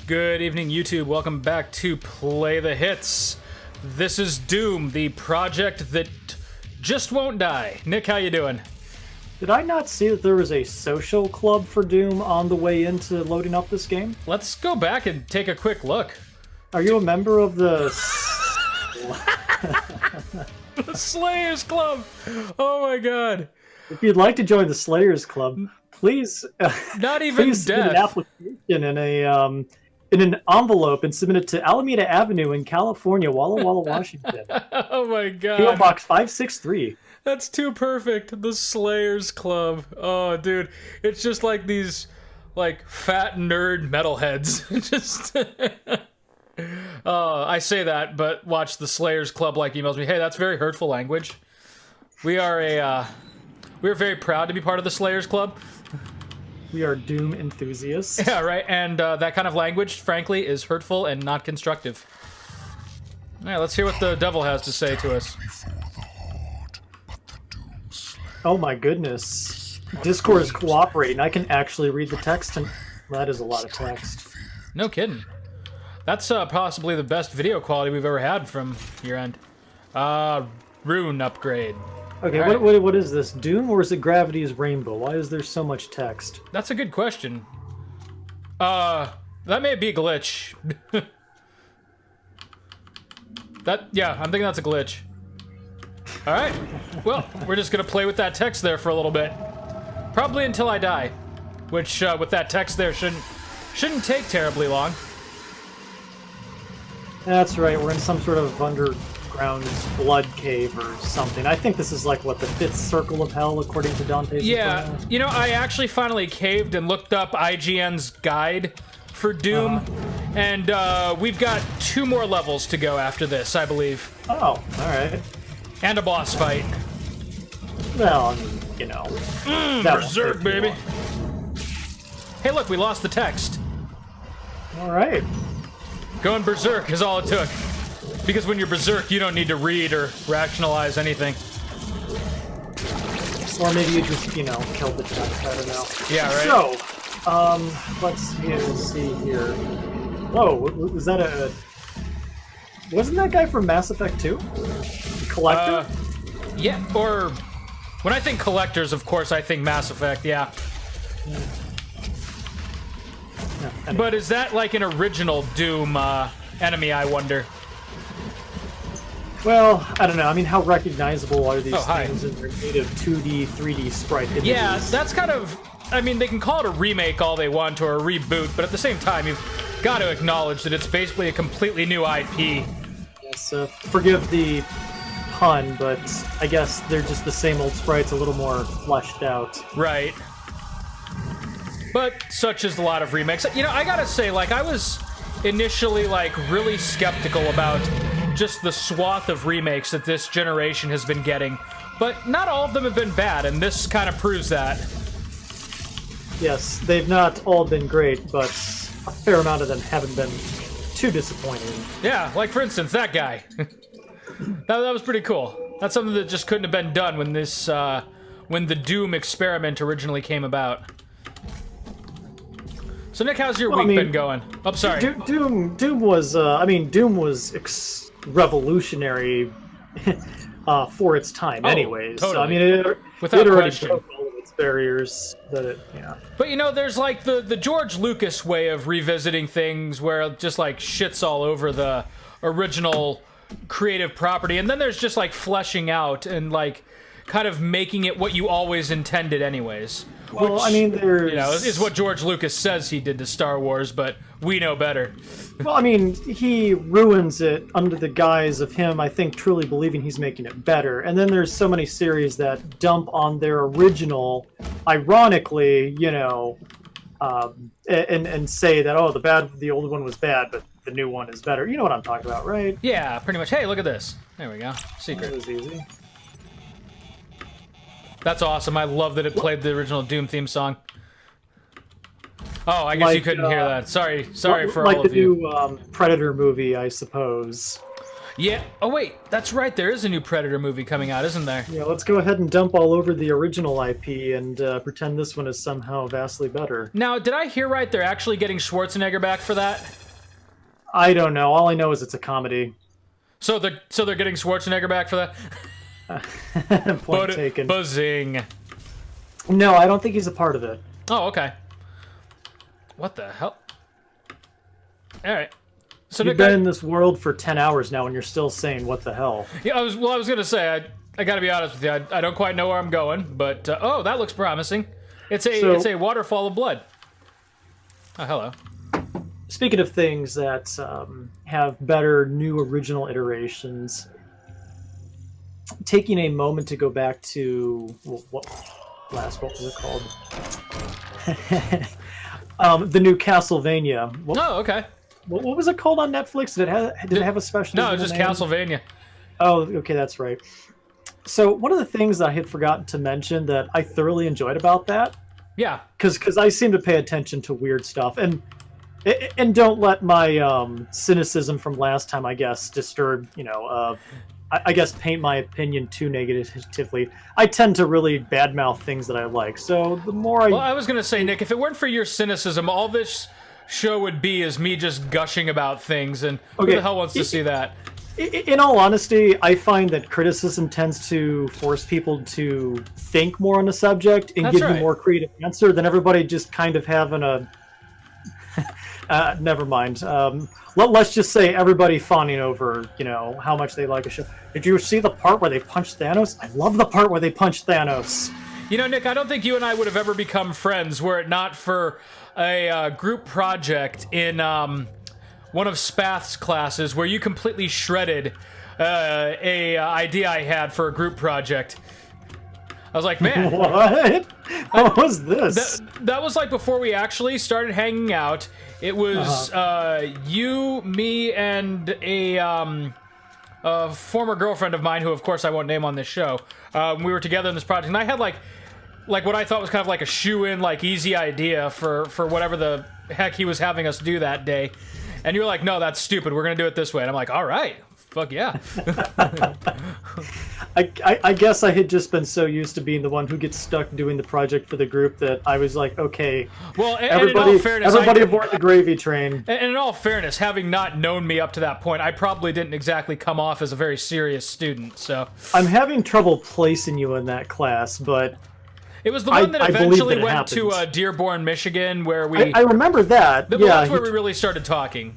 Good evening, YouTube. Welcome back to Play the Hits. This is Doom, the project that just won't die. Nick, how you doing? Did I not see that there was a social club for Doom on the way into loading up this game? Let's go back and take a quick look. Are you a member of the... The Slayers Club! Oh my god. If you'd like to join the Slayers Club, please... Not even please submit an death. application in an envelope and submit it to Alameda Avenue in California, Walla Walla, Washington. Oh my PO god. Box 563. That's too perfect. The Slayers Club. Oh, dude. It's just like these, like, fat nerd metalheads. Just... I say that, but watch the Slayers Club like emails me. Hey, that's very hurtful language. We are very proud to be part of the Slayers Club. We are Doom enthusiasts. Yeah, right. And that kind of language, frankly, is hurtful and not constructive. All right, let's hear what the devil has to say to us. Oh my goodness. Discord is cooperating. I can actually read the text, and that is a lot of text. No kidding. That's possibly the best video quality we've ever had from your end. Rune upgrade. Okay, All right. what is this? Doom or is it Gravity's Rainbow? Why is there so much text? That's a good question. That may be a glitch. Yeah, I'm thinking that's a glitch. All right. Well, we're just gonna play with that text there for a little bit, probably until I die, which with that text there shouldn't take terribly long. That's right, we're in some sort of underground blood cave or something. I think this is like, what, the fifth circle of hell, according to Dante's Yeah, Inferno? you know, I actually finally caved and looked up IGN's guide for Doom, and we've got 2 more levels to go after this, I believe, Oh, alright. and a boss fight. Well, I mean, you know. that won't Berserk, take too baby. long. Hey, look, we lost the text. Alright. Going berserk is all it took. Because when you're berserk, you don't need to read or rationalize anything. Or maybe you just, you know, killed the text, I don't know. Yeah, right? So, let's see here. Whoa, was that a... Wasn't that guy from Mass Effect 2? The Collector? Yeah, or... When I think collectors, of course, I think Mass Effect, yeah. No, anyway. But is that like an original Doom enemy, I wonder? Well, I don't know. I mean, how recognizable are these Oh, hi. things in their native 2D, 3D sprite images? Yeah, that's kind of... I mean, they can call it a remake all they want or a reboot, but at the same time, you've got to acknowledge that it's basically a completely new IP. Yes, forgive the pun, but I guess they're just the same old sprites, a little more fleshed out. Right. But such is a lot of remakes. You know, I gotta say, like, I was initially, like, really skeptical about just the swath of remakes that this generation has been getting. But not all of them have been bad, and this kind of proves that. Yes, they've not all been great, but a fair amount of them haven't been too disappointing. Yeah, like, for instance, that guy. that was pretty cool. That's something that just couldn't have been done when this, when the Doom experiment originally came about. So, Nick, how's your week been going? Oh, sorry. Doom was, I mean, Doom was revolutionary for its time, anyways. totally. So, I mean, it Without already question. broke all of its barriers. Yeah. But, you know, there's, like, the George Lucas way of revisiting things where it just, like, shits all over the original creative property. And then there's just, like, fleshing out and, like, kind of making it what you always intended anyways. Well, Which, I mean, there's... you know, is what George Lucas says he did to Star Wars, but we know better. Well, I mean, he ruins it under the guise of him, I think, truly believing he's making it better. And then there's so many series that dump on their original, ironically, you know, and say that, oh, the old one was bad, but the new one is better. You know what I'm talking about, right? Yeah, pretty much. Hey, look at this. There we go. Secret. That was easy. That's awesome. I love that it played the original Doom theme song. Oh, I guess Like, you couldn't hear that. Sorry for like all the of you. new Predator movie, I suppose. Yeah. Oh wait, that's right. There is a new Predator movie coming out, isn't there? Yeah, let's go ahead and dump all over the original IP and pretend this one is somehow vastly better. Now, did I hear right? They're actually getting Schwarzenegger back for that. I don't know. All I know is it's a comedy. So they're getting Schwarzenegger back for that. Point taken. Buzzing. No, I don't think he's a part of it. Oh, okay. What the hell? All right. So You've been in this world for 10 hours now, and you're still saying, what the hell? Yeah, I was gonna say, I gotta be honest with you, I don't quite know where I'm going, but oh, that looks promising. It's a waterfall of blood. Oh, hello. Speaking of things that have better new original iterations, taking a moment to go back to what was it called? The new Castlevania. Oh, okay. What was it called on Netflix? Did it have a special? No, just name? Castlevania. Oh, okay, that's right. So one of the things I had forgotten to mention that I thoroughly enjoyed about that, Yeah. because I seem to pay attention to weird stuff, and don't let my cynicism from last time, I guess, disturb. I guess paint my opinion too negatively. I tend to really badmouth things that I like. So the more Well, I was gonna say, Nick, if it weren't for your cynicism, all this show would be is me just gushing about things, and who the hell wants to see that? In all honesty, I find that criticism tends to force people to think more on the subject and That's give right. you more creative answer than everybody just kind of having a... never mind. Let's just say everybody fawning over, how much they like a show. Did you see the part where they punched Thanos? I love the part where they punched Thanos. Nick, I don't think you and I would have ever become friends were it not for a group project in one of Spath's classes where you completely shredded a idea I had for a group project. I was like, man. What? What was this? That was like before we actually started hanging out. It was you, me, and a former girlfriend of mine, who of course I won't name on this show. We were together in this project, and I had like what I thought was kind of like a shoe-in, like easy idea for whatever the heck he was having us do that day. And you were like, no, that's stupid. We're gonna do it this way. And I'm like, all right, fuck yeah. I guess I had just been so used to being the one who gets stuck doing the project for the group that I was like, okay, well, everybody, in all fairness, everybody aboard the gravy train. And in all fairness, having not known me up to that point, I probably didn't exactly come off as a very serious student. So I'm having trouble placing you in that class, but it was the one that I believe eventually that it went to happens. Dearborn, Michigan, where we. I remember that. Well, yeah, that's where we really started talking.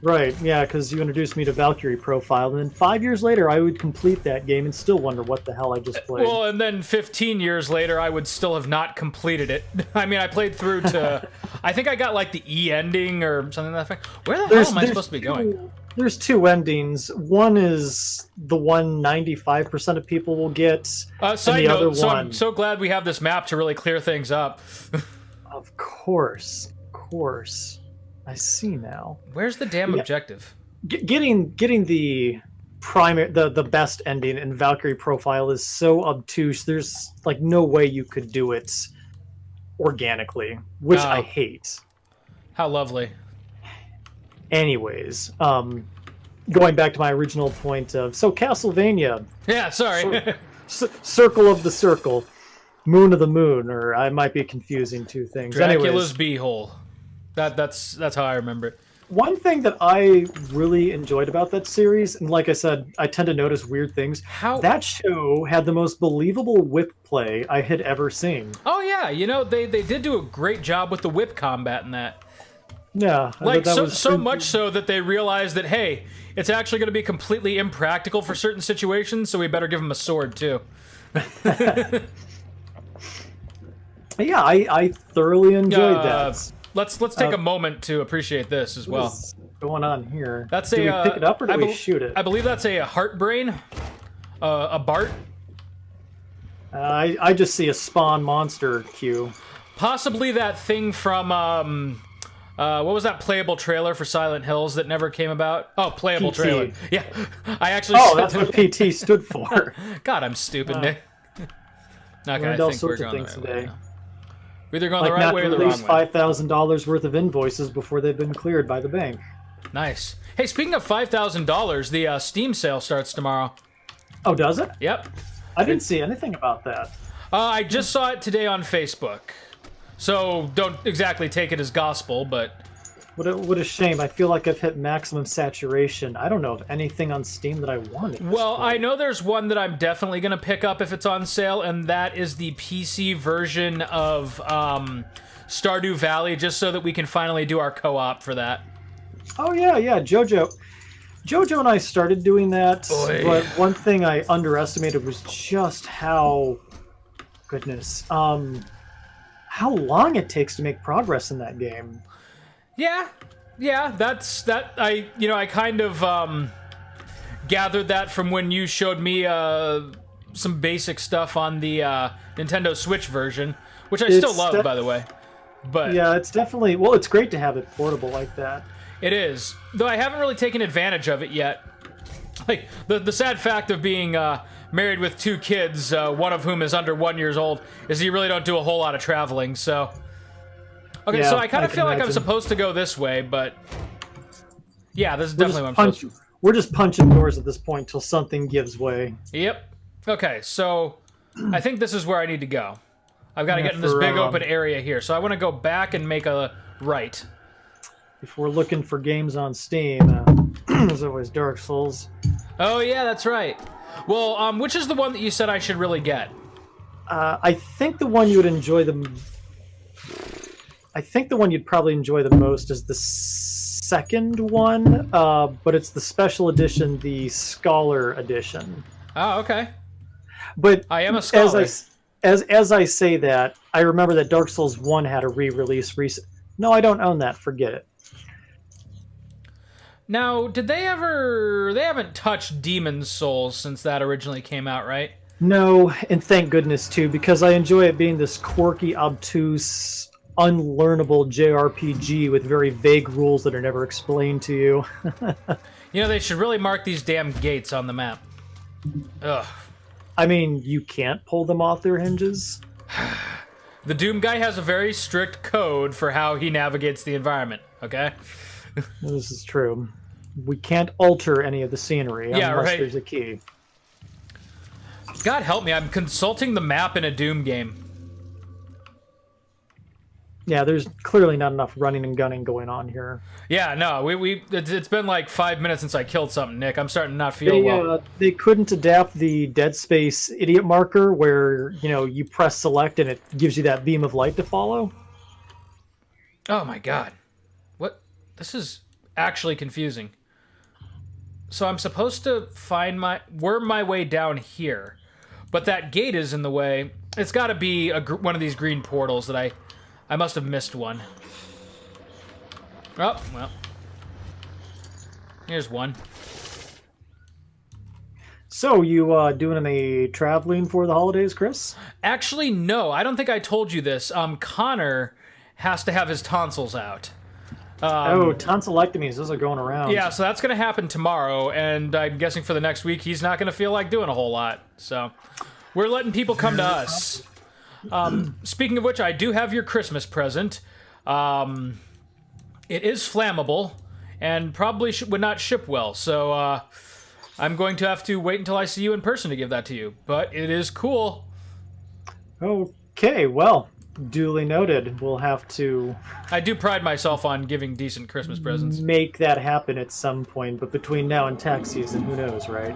Right, yeah, because you introduced me to Valkyrie Profile, and then 5 years later, I would complete that game and still wonder what the hell I just played. Well, and then 15 years later, I would still have not completed it. I mean, I played through to, I think I got like the E ending or something like that. Where the hell am I supposed to be going? There's two endings. One is the one 95% of people will get. Side note, so I'm so glad we have this map to really clear things up. Of course. I see now. Where's the damn objective? Getting the primary, the best ending in Valkyrie Profile is so obtuse. There's like no way you could do it organically, which I hate. How lovely. Anyways, going back to my original point of Castlevania. Yeah, sorry. Circle of the Circle, Moon of the Moon, or I might be confusing two things. Dracula's beehole. That's how I remember it. One thing that I really enjoyed about that series, and like I said, I tend to notice weird things. That show had the most believable whip play I had ever seen. Oh yeah, they did do a great job with the whip combat in that. Yeah, like so much so that they realized that hey, it's actually going to be completely impractical for certain situations, so we better give them a sword too. Yeah, I thoroughly enjoyed that. Let's take a moment to appreciate this as well. What's going on here? That's do we pick it up or do we shoot it? I believe that's a Heartbrain, a Bart. I just see a spawn monster queue. Possibly that thing from what was that playable trailer for Silent Hills that never came about? Oh, playable PT. trailer. Yeah, I actually. Oh, that's what PT stood for. God, I'm stupid, Nick. Okay, I think we're going the right way now. We're either going the right way or the wrong way. $5,000 worth of invoices before they've been cleared by the bank. Nice. Hey, speaking of $5,000, the Steam sale starts tomorrow. Oh, does it? Yep. I didn't see anything about that. I just saw it today on Facebook. So don't exactly take it as gospel, but... What a shame. I feel like I've hit maximum saturation. I don't know of anything on Steam that I want. Well, I know there's one that I'm definitely going to pick up if it's on sale, and that is the PC version of Stardew Valley, just so that we can finally do our co-op for that. Oh, yeah, Jojo. Jojo and I started doing that, Oy. but one thing I underestimated was just how... Goodness. How long it takes to make progress in that game. Yeah, that's that. I kind of gathered that from when you showed me some basic stuff on the Nintendo Switch version, which I still love, by the way. But yeah, it's definitely, well, it's great to have it portable like that. It is, though I haven't really taken advantage of it yet. Like the sad fact of being married with 2 kids, one of whom is under 1 year old, is you really don't do a whole lot of traveling. So. Okay, Yeah, so I kind of can feel like I'm imagine. supposed to go this way, but yeah, this is definitely what I'm supposed to. We're just punching doors at this point till something gives way. Yep. Okay, so I think this is where I need to go. I've got to Yeah, get in this for, big open area here, so I want to go back and make a right. If we're looking for games on Steam, there's always Dark Souls. Oh yeah, that's right. Well, which is the one that you said I should really get? I think the one you would enjoy I think the one you'd probably enjoy the most is the second one, but it's the special edition, the Scholar edition. Oh, okay. But I am a scholar. As I say that, I remember that Dark Souls 1 had a re-release recent. No, I don't own that. Forget it. Now, they haven't touched Demon's Souls since that originally came out, right? No, and thank goodness too, because I enjoy it being this quirky, obtuse, unlearnable JRPG with very vague rules that are never explained to you. You know, they should really mark these damn gates on the map. Ugh. I mean, you can't pull them off their hinges. The Doom guy has a very strict code for how he navigates the environment, okay? This is true. We can't alter any of the scenery Yeah, unless right. there's a key. God help me, I'm consulting the map in a Doom game. Yeah, there's clearly not enough running and gunning going on here. Yeah, no, it's been like 5 minutes since I killed something, Nick. I'm starting to not feel well. They couldn't adapt the Dead Space idiot marker where, you press select and it gives you that beam of light to follow. Oh my god. What? This is actually confusing. So I'm supposed to worm my way down here, but that gate is in the way. It's got to be one of these green portals that I must have missed one. Oh, well. Here's one. So, you doing any traveling for the holidays, Chris? Actually, no. I don't think I told you this. Connor has to have his tonsils out. Tonsillectomies, those are going around. Yeah, so that's going to happen tomorrow, and I'm guessing for the next week he's not going to feel like doing a whole lot. So we're letting people come to us. Speaking of which, I do have your Christmas present. It is flammable, and probably would not ship well, so I'm going to have to wait until I see you in person to give that to you. But it is cool. Okay, well, duly noted. We'll have to I do pride myself on giving decent Christmas presents. make that happen at some point, but between now and tax season, who knows, right?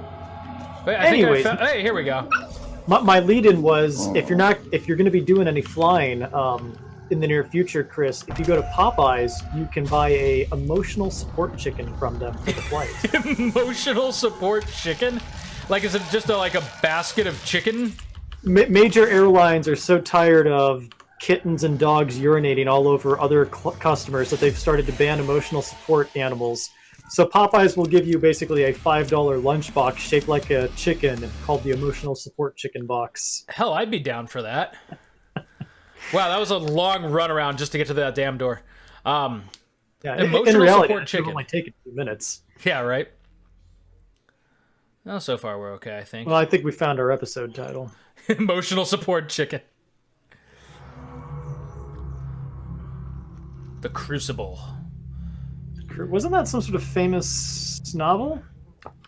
But Anyways. hey, here we go. My lead-in was, if you're going to be doing any flying in the near future, Chris, if you go to Popeyes, you can buy a emotional support chicken from them for the flight. Emotional support chicken? Like, is it just like a basket of chicken? Major airlines are so tired of kittens and dogs urinating all over other customers that they've started to ban emotional support animals. So Popeyes will give you basically a $5 lunchbox shaped like a chicken called the Emotional Support Chicken Box. Hell, I'd be down for that. Wow, that was a long run around just to get to that damn door. Yeah, Emotional in reality, support it chicken. should only take a few minutes. Yeah, right? Well, so far we're okay, I think. Well, I think we found our episode title. Emotional support chicken. The Crucible. Wasn't that some sort of famous novel?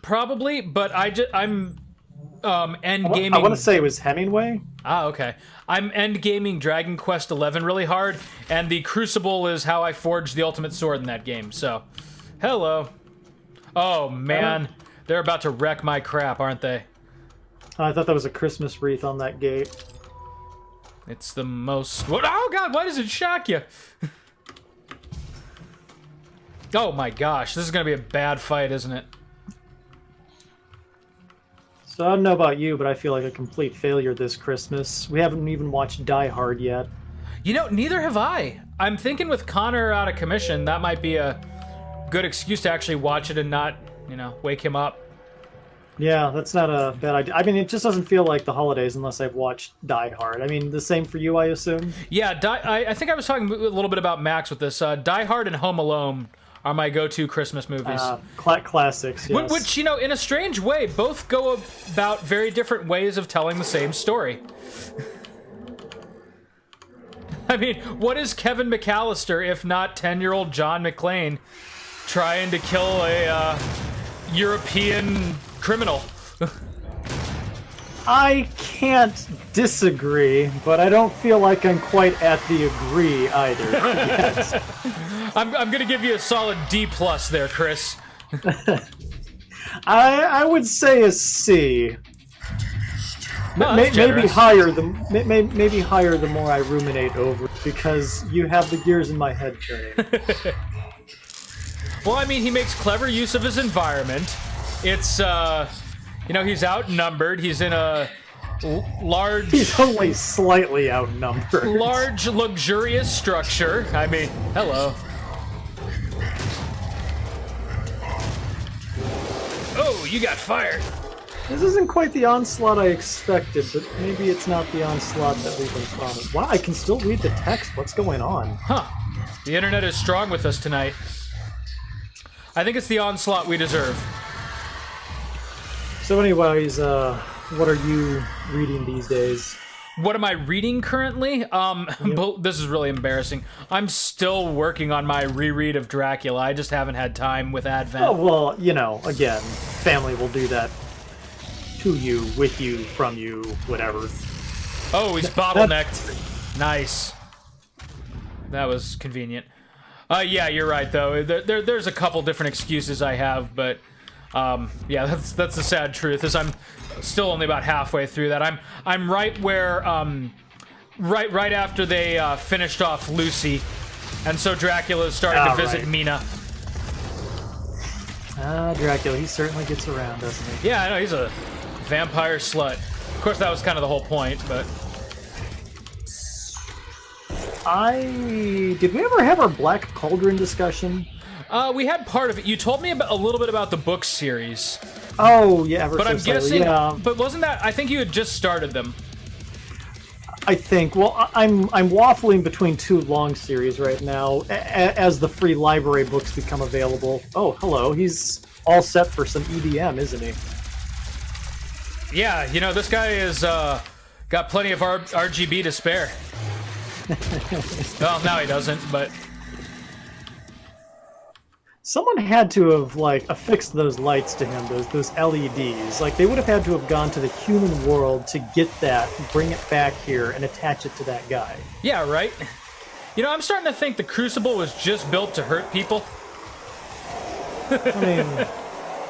Probably, but I'm endgaming. I want to say it was Hemingway. Ah, okay. I'm endgaming Dragon Quest XI really hard, and the Crucible is how I forged the ultimate sword in that game. So, hello. Oh man, they're about to wreck my crap, aren't they? I thought that was a Christmas wreath on that gate. It's the most. What? Oh god, why does it shock you? Oh my gosh, this is gonna be a bad fight, isn't it? So I don't know about you, but I feel like a complete failure this Christmas. We haven't even watched Die Hard yet. You know, neither have I. I'm thinking with Connor out of commission, that might be a good excuse to actually watch it and not, wake him up. Yeah, that's not a bad idea. I mean, it just doesn't feel like the holidays unless I've watched Die Hard. I mean, the same for you, I assume? Yeah, I think I was talking a little bit about Max with this. Die Hard and Home Alone are my go-to Christmas movies. Classics, yes. Which, in a strange way, both go about very different ways of telling the same story. I mean, what is Kevin McAllister if not 10-year-old John McClane trying to kill a European criminal? I can't disagree, but I don't feel like I'm quite at the agree either yet. I'm gonna give you a solid D+ there, Chris. I would say a C. No, Maybe generous. higher maybe higher the more I ruminate over it, because you have the gears in my head turning. Well, I mean, he makes clever use of his environment. It's, he's outnumbered. He's in a large... He's only slightly outnumbered. Large, luxurious structure. I mean, hello. Oh, you got fired. This isn't quite the onslaught I expected, but maybe it's not the onslaught that we've been promised. Wow, I can still read the text. What's going on? Huh. The internet is strong with us tonight. I think it's the onslaught we deserve. So anyways, what are you reading these days? What am I reading currently? This is really embarrassing. I'm still working on my reread of Dracula. I just haven't had time with Advent. Oh, well, again, family will do that to you, with you, from you, whatever. Oh, he's bottlenecked. Nice. That was convenient. Yeah, you're right, though. There's a couple different excuses I have, but... yeah, that's the sad truth, is I'm still only about halfway through that. I'm right where right after they finished off Lucy, and so Dracula is starting to visit right. Mina. Dracula, he certainly gets around, doesn't he? Yeah, I know, he's a vampire slut. Of course, that was kind of the whole point, but... Did we ever have our Black Cauldron discussion? We had part of it. You told me a little bit about the book series. Oh, yeah, but I'm guessing... Yeah. But wasn't that... I think you had just started them. I think. Well, I'm waffling between two long series right now, as the free library books become available. Oh, hello. He's all set for some EDM, isn't he? Yeah, this guy is got plenty of RGB to spare. Well, now he doesn't, but... Someone had to have, affixed those lights to him, those LEDs. They would have had to have gone to the human world to get that, bring it back here, and attach it to that guy. Yeah, right? I'm starting to think the Crucible was just built to hurt people. I mean,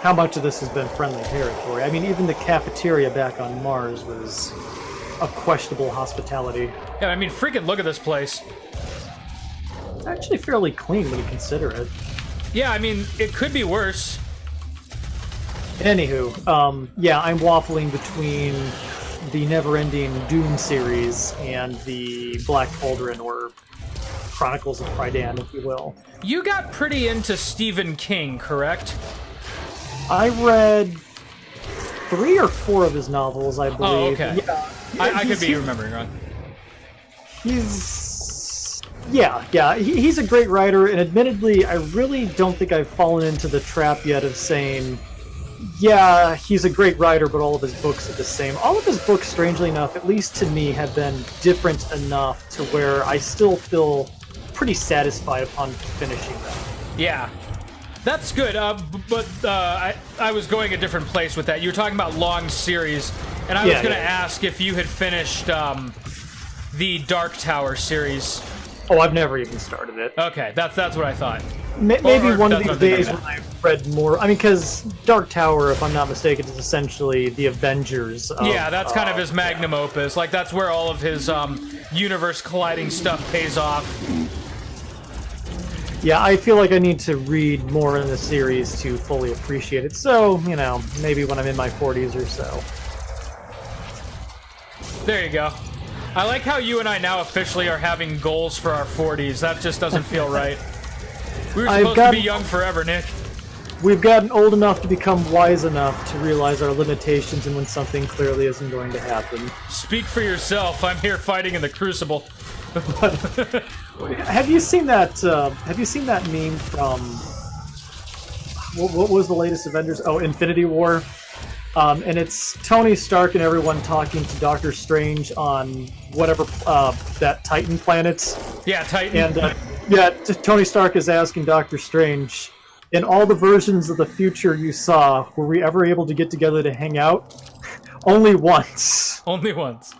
how much of this has been friendly territory? I mean, even the cafeteria back on Mars was of questionable hospitality. Yeah, I mean, freaking look at this place. It's actually fairly clean when you consider it. Yeah, I mean, it could be worse. Anywho, yeah, I'm waffling between the never-ending Doom series and the Black Cauldron, or Chronicles of Prydan, if you will. You got pretty into Stephen King, correct? I read 3 or 4 of his novels, I believe. Oh, okay. Yeah, I could be remembering wrong. He's a great writer, and admittedly, I really don't think I've fallen into the trap yet of saying, yeah, he's a great writer, but all of his books are the same. All of his books, strangely enough, at least to me, have been different enough to where I still feel pretty satisfied upon finishing them. Yeah. That's good, but I was going a different place with that. You were talking about long series, and I was going to ask if you had finished the Dark Tower series. Oh, I've never even started it. Okay, that's what I thought. Maybe Or one of that's these what I days meant. when I've read more. I mean, because Dark Tower, if I'm not mistaken, is essentially the Avengers. Yeah, that's kind of his magnum opus. Like, that's where all of his universe colliding stuff pays off. Yeah, I feel like I need to read more in the series to fully appreciate it. So, you know, maybe when I'm in my 40s or so. There you go. I like how you and I now officially are having goals for our 40s. That just doesn't feel right. We were supposed to be young forever, Nick. We've gotten old enough to become wise enough to realize our limitations and when something clearly isn't going to happen. Speak for yourself. I'm here fighting in the Crucible. Have you seen that? Have you seen that meme from what was the latest Avengers? Oh, Infinity War. And it's Tony Stark and everyone talking to Doctor Strange on whatever that Titan planet. Yeah, Titan. And Tony Stark is asking Doctor Strange, in all the versions of the future you saw, were we ever able to get together to hang out? Only once. Only once.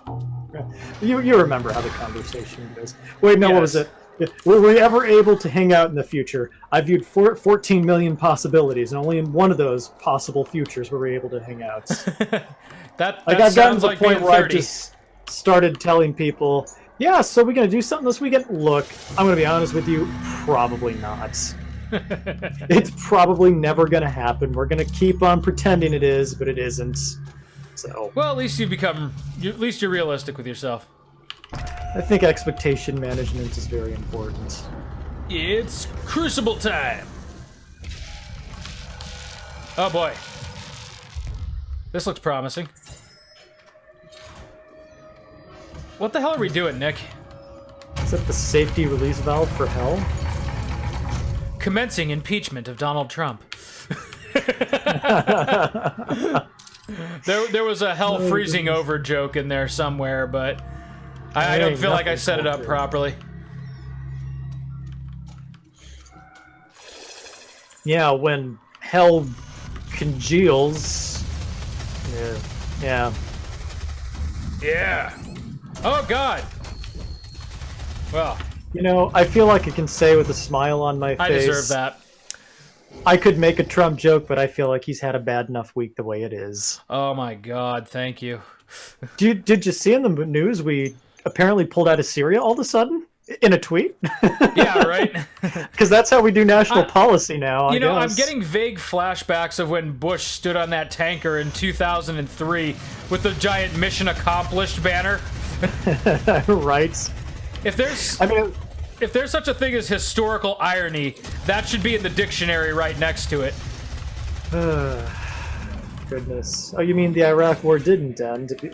You remember how the conversation goes. Wait, no, Yes. what was it? Were we ever able to hang out in the future? I viewed 14 million possibilities, and only in one of those possible futures were we able to hang out. That Like, I've gotten sounds to the like point being where I've 30. just started telling people, yeah, so we're going to do something this weekend? Look, I'm going to be honest with you, probably not. It's probably never going to happen. We're going to keep on pretending it is, but it isn't. So, Well, at least at least you're realistic with yourself. I think expectation management is very important. It's Crucible time. Oh boy. This looks promising. What the hell are we doing, Nick? Is that the safety release valve for hell? Commencing impeachment of Donald Trump. There was a hell freezing over joke in there somewhere, but I don't feel like I set it up properly. Yeah, when hell congeals. Yeah. Yeah. Oh God. Well, You know, I feel like I can say with a smile on my face. I deserve that. I could make a Trump joke, but I feel like he's had a bad enough week the way it is. Oh my God, thank you. Did you see in the news we apparently pulled out of Syria all of a sudden? In a tweet? Yeah, right? Because that's how we do national policy now, You know, I I'm guess. getting vague flashbacks of when Bush stood on that tanker in 2003 with the giant mission accomplished banner. Right. If there's I mean, if there's such a thing as historical irony, that should be in the dictionary right next to it. goodness. Oh, you mean the Iraq War didn't end? You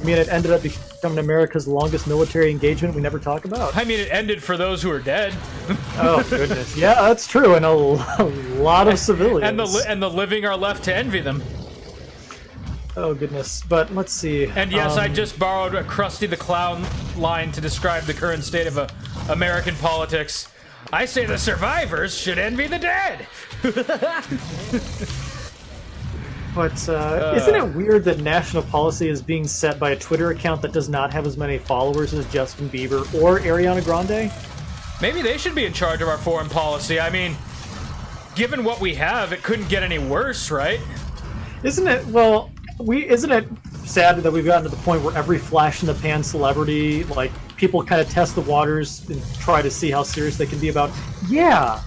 mean it ended up becoming America's longest military engagement we never talk about? I mean, it ended for those who are dead, Oh, goodness. Yeah, that's true. And a lot of civilians. and the living are left to envy them. Oh, goodness. But let's see. And yes, I just borrowed a Krusty the Clown line to describe the current state of American politics. I say the survivors should envy the dead. But isn't it weird that national policy is being set by a Twitter account that does not have as many followers as Justin Bieber or Ariana Grande? Maybe they should be in charge of our foreign policy. I mean, given what we have, it couldn't get any worse, right? Isn't it? Well, isn't it sad that we've gotten to the point where every flash in the pan celebrity, like, people kind of test the waters and try to see how serious they can be about, yeah,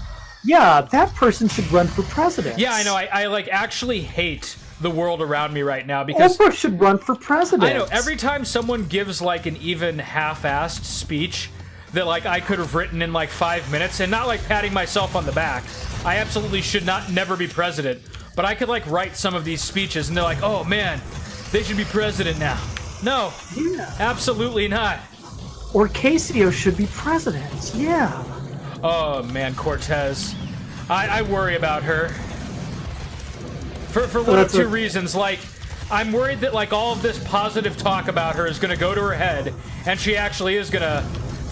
that person should run for president. Yeah, I know. I like actually hate the world around me right now because Oprah should run for president. I know every time someone gives like an even half-assed speech that like I could have written in like 5 minutes, and not like patting myself on the back. I absolutely should never be president, but I could like write some of these speeches and they're like, oh man, they should be president now. No, absolutely not. Or Casio should be president. Yeah. Oh man, Cortez. I worry about her. For one of two reasons. Like, I'm worried that like all of this positive talk about her is going to go to her head, and she actually is going to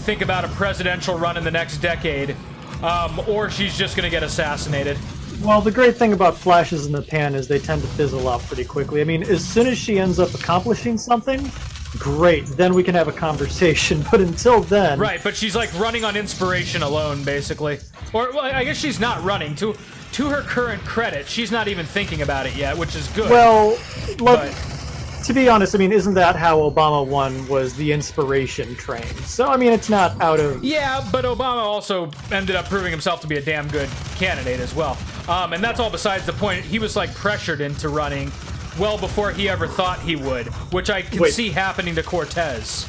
think about a presidential run in the next decade, or she's just going to get assassinated. Well, the great thing about flashes in the pan is they tend to fizzle out pretty quickly. I mean, as soon as she ends up accomplishing something, great, then we can have a conversation. But until then... Right, but she's like running on inspiration alone, basically. Or, well, I guess she's not running. To her current credit, she's not even thinking about it yet, which is good. Well, look, But- to be honest, I mean, isn't that how Obama won, was the inspiration train? So, I mean, it's not out of... Yeah, but Obama also ended up proving himself to be a damn good candidate as well. And that's all besides the point. He was like pressured into running well before he ever thought he would, which I can Wait. see happening to Cortez.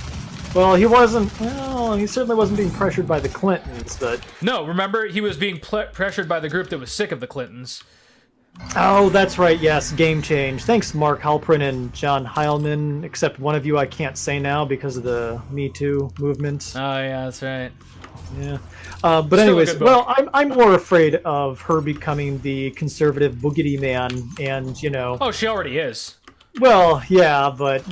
Well, he wasn't... Well, he certainly wasn't being pressured by the Clintons, but... No, remember, he was being pressured by the group that was sick of the Clintons. Oh, that's right, yes, game change. Thanks, Mark Halprin and John Heilman, except one of you I can't say now because of the Me Too movement. Oh, yeah, that's right. Yeah. But Still a anyways, good book. well, I'm more afraid of her becoming the conservative boogity man, and, you know... Oh, she already is. Well, yeah, but...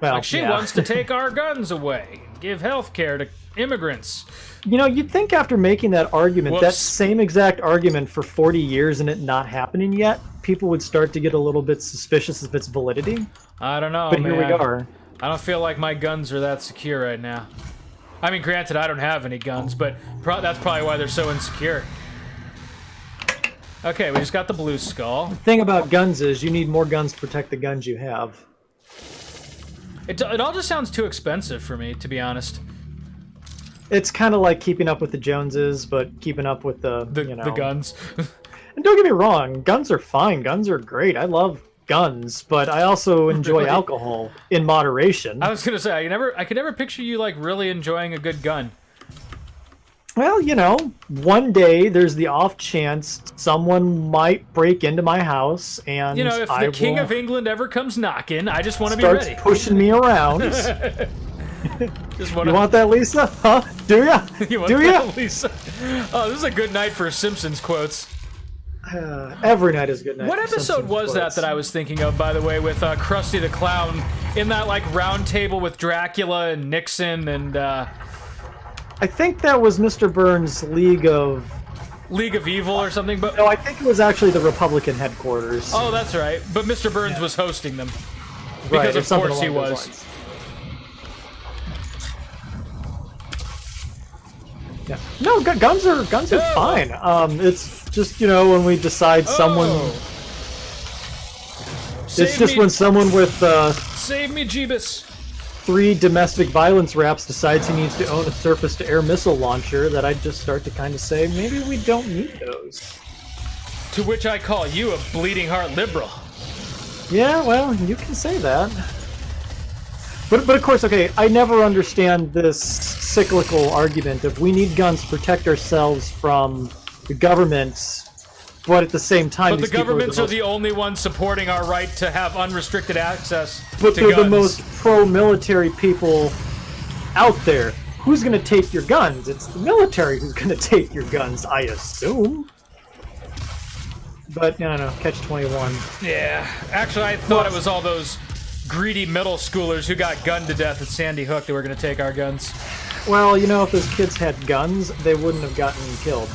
Well, Like, she yeah. wants to take our guns away, give health care to immigrants. You know, you'd think after making that argument, that Whoops. same exact argument for 40 years and it not happening yet, people would start to get a little bit suspicious of its validity. I don't know, But man. here we are. I don't feel like my guns are that secure right now. I mean, granted, I don't have any guns, but that's probably why they're so insecure. Okay, we just got the blue skull. The thing about guns is you need more guns to protect the guns you have. It all just sounds too expensive for me, to be honest. It's kind of like keeping up with the Joneses, but keeping up with the you know... The guns. And don't get me wrong, guns are fine. Guns are great. I love guns, but I also enjoy Really? alcohol in moderation. I was gonna say, I could never picture you like really enjoying a good gun. Well, you know, one day there's the off chance someone might break into my house, and You know, if I the King will of England ever comes knocking, I just want to be starts ready. pushing me around. Just You wanna, want that, Lisa? Huh? Do ya? you want Do ya? that, Lisa? Oh, this is a good night for Simpsons quotes. Every night is a good night. What for episode Simpsons was quotes. that I was thinking of, by the way, with Krusty the Clown in that like round table with Dracula and Nixon and I think that was Mr. Burns' League of... League of Evil or something? But No, I think it was actually the Republican headquarters. oh, that's right. But Mr. Burns was hosting them Right, because or of something course he along those was. lines. Yeah. No, guns are Oh. fine. It's just, you know, when we decide someone... Oh. It's Save just me, when someone with save me, Jeebus. 3 domestic violence raps decides he needs to own a surface-to-air missile launcher that I just start to kind of say, maybe we don't need those. To which I call you a bleeding heart liberal. Yeah, well, you can say that. But of course, okay, I never understand this cyclical argument of we need guns to protect ourselves from the government, but at the same time, But the these people governments are most, the only ones supporting our right to have unrestricted access but to they're guns. the most pro-military people out there. Who's going to take your guns? It's the military who's going to take your guns, I assume. But, I don't know, Catch-21. Yeah, actually, I thought it was all those greedy middle schoolers who got gunned to death at Sandy Hook that were going to take our guns. Well, you know, if those kids had guns, they wouldn't have gotten killed.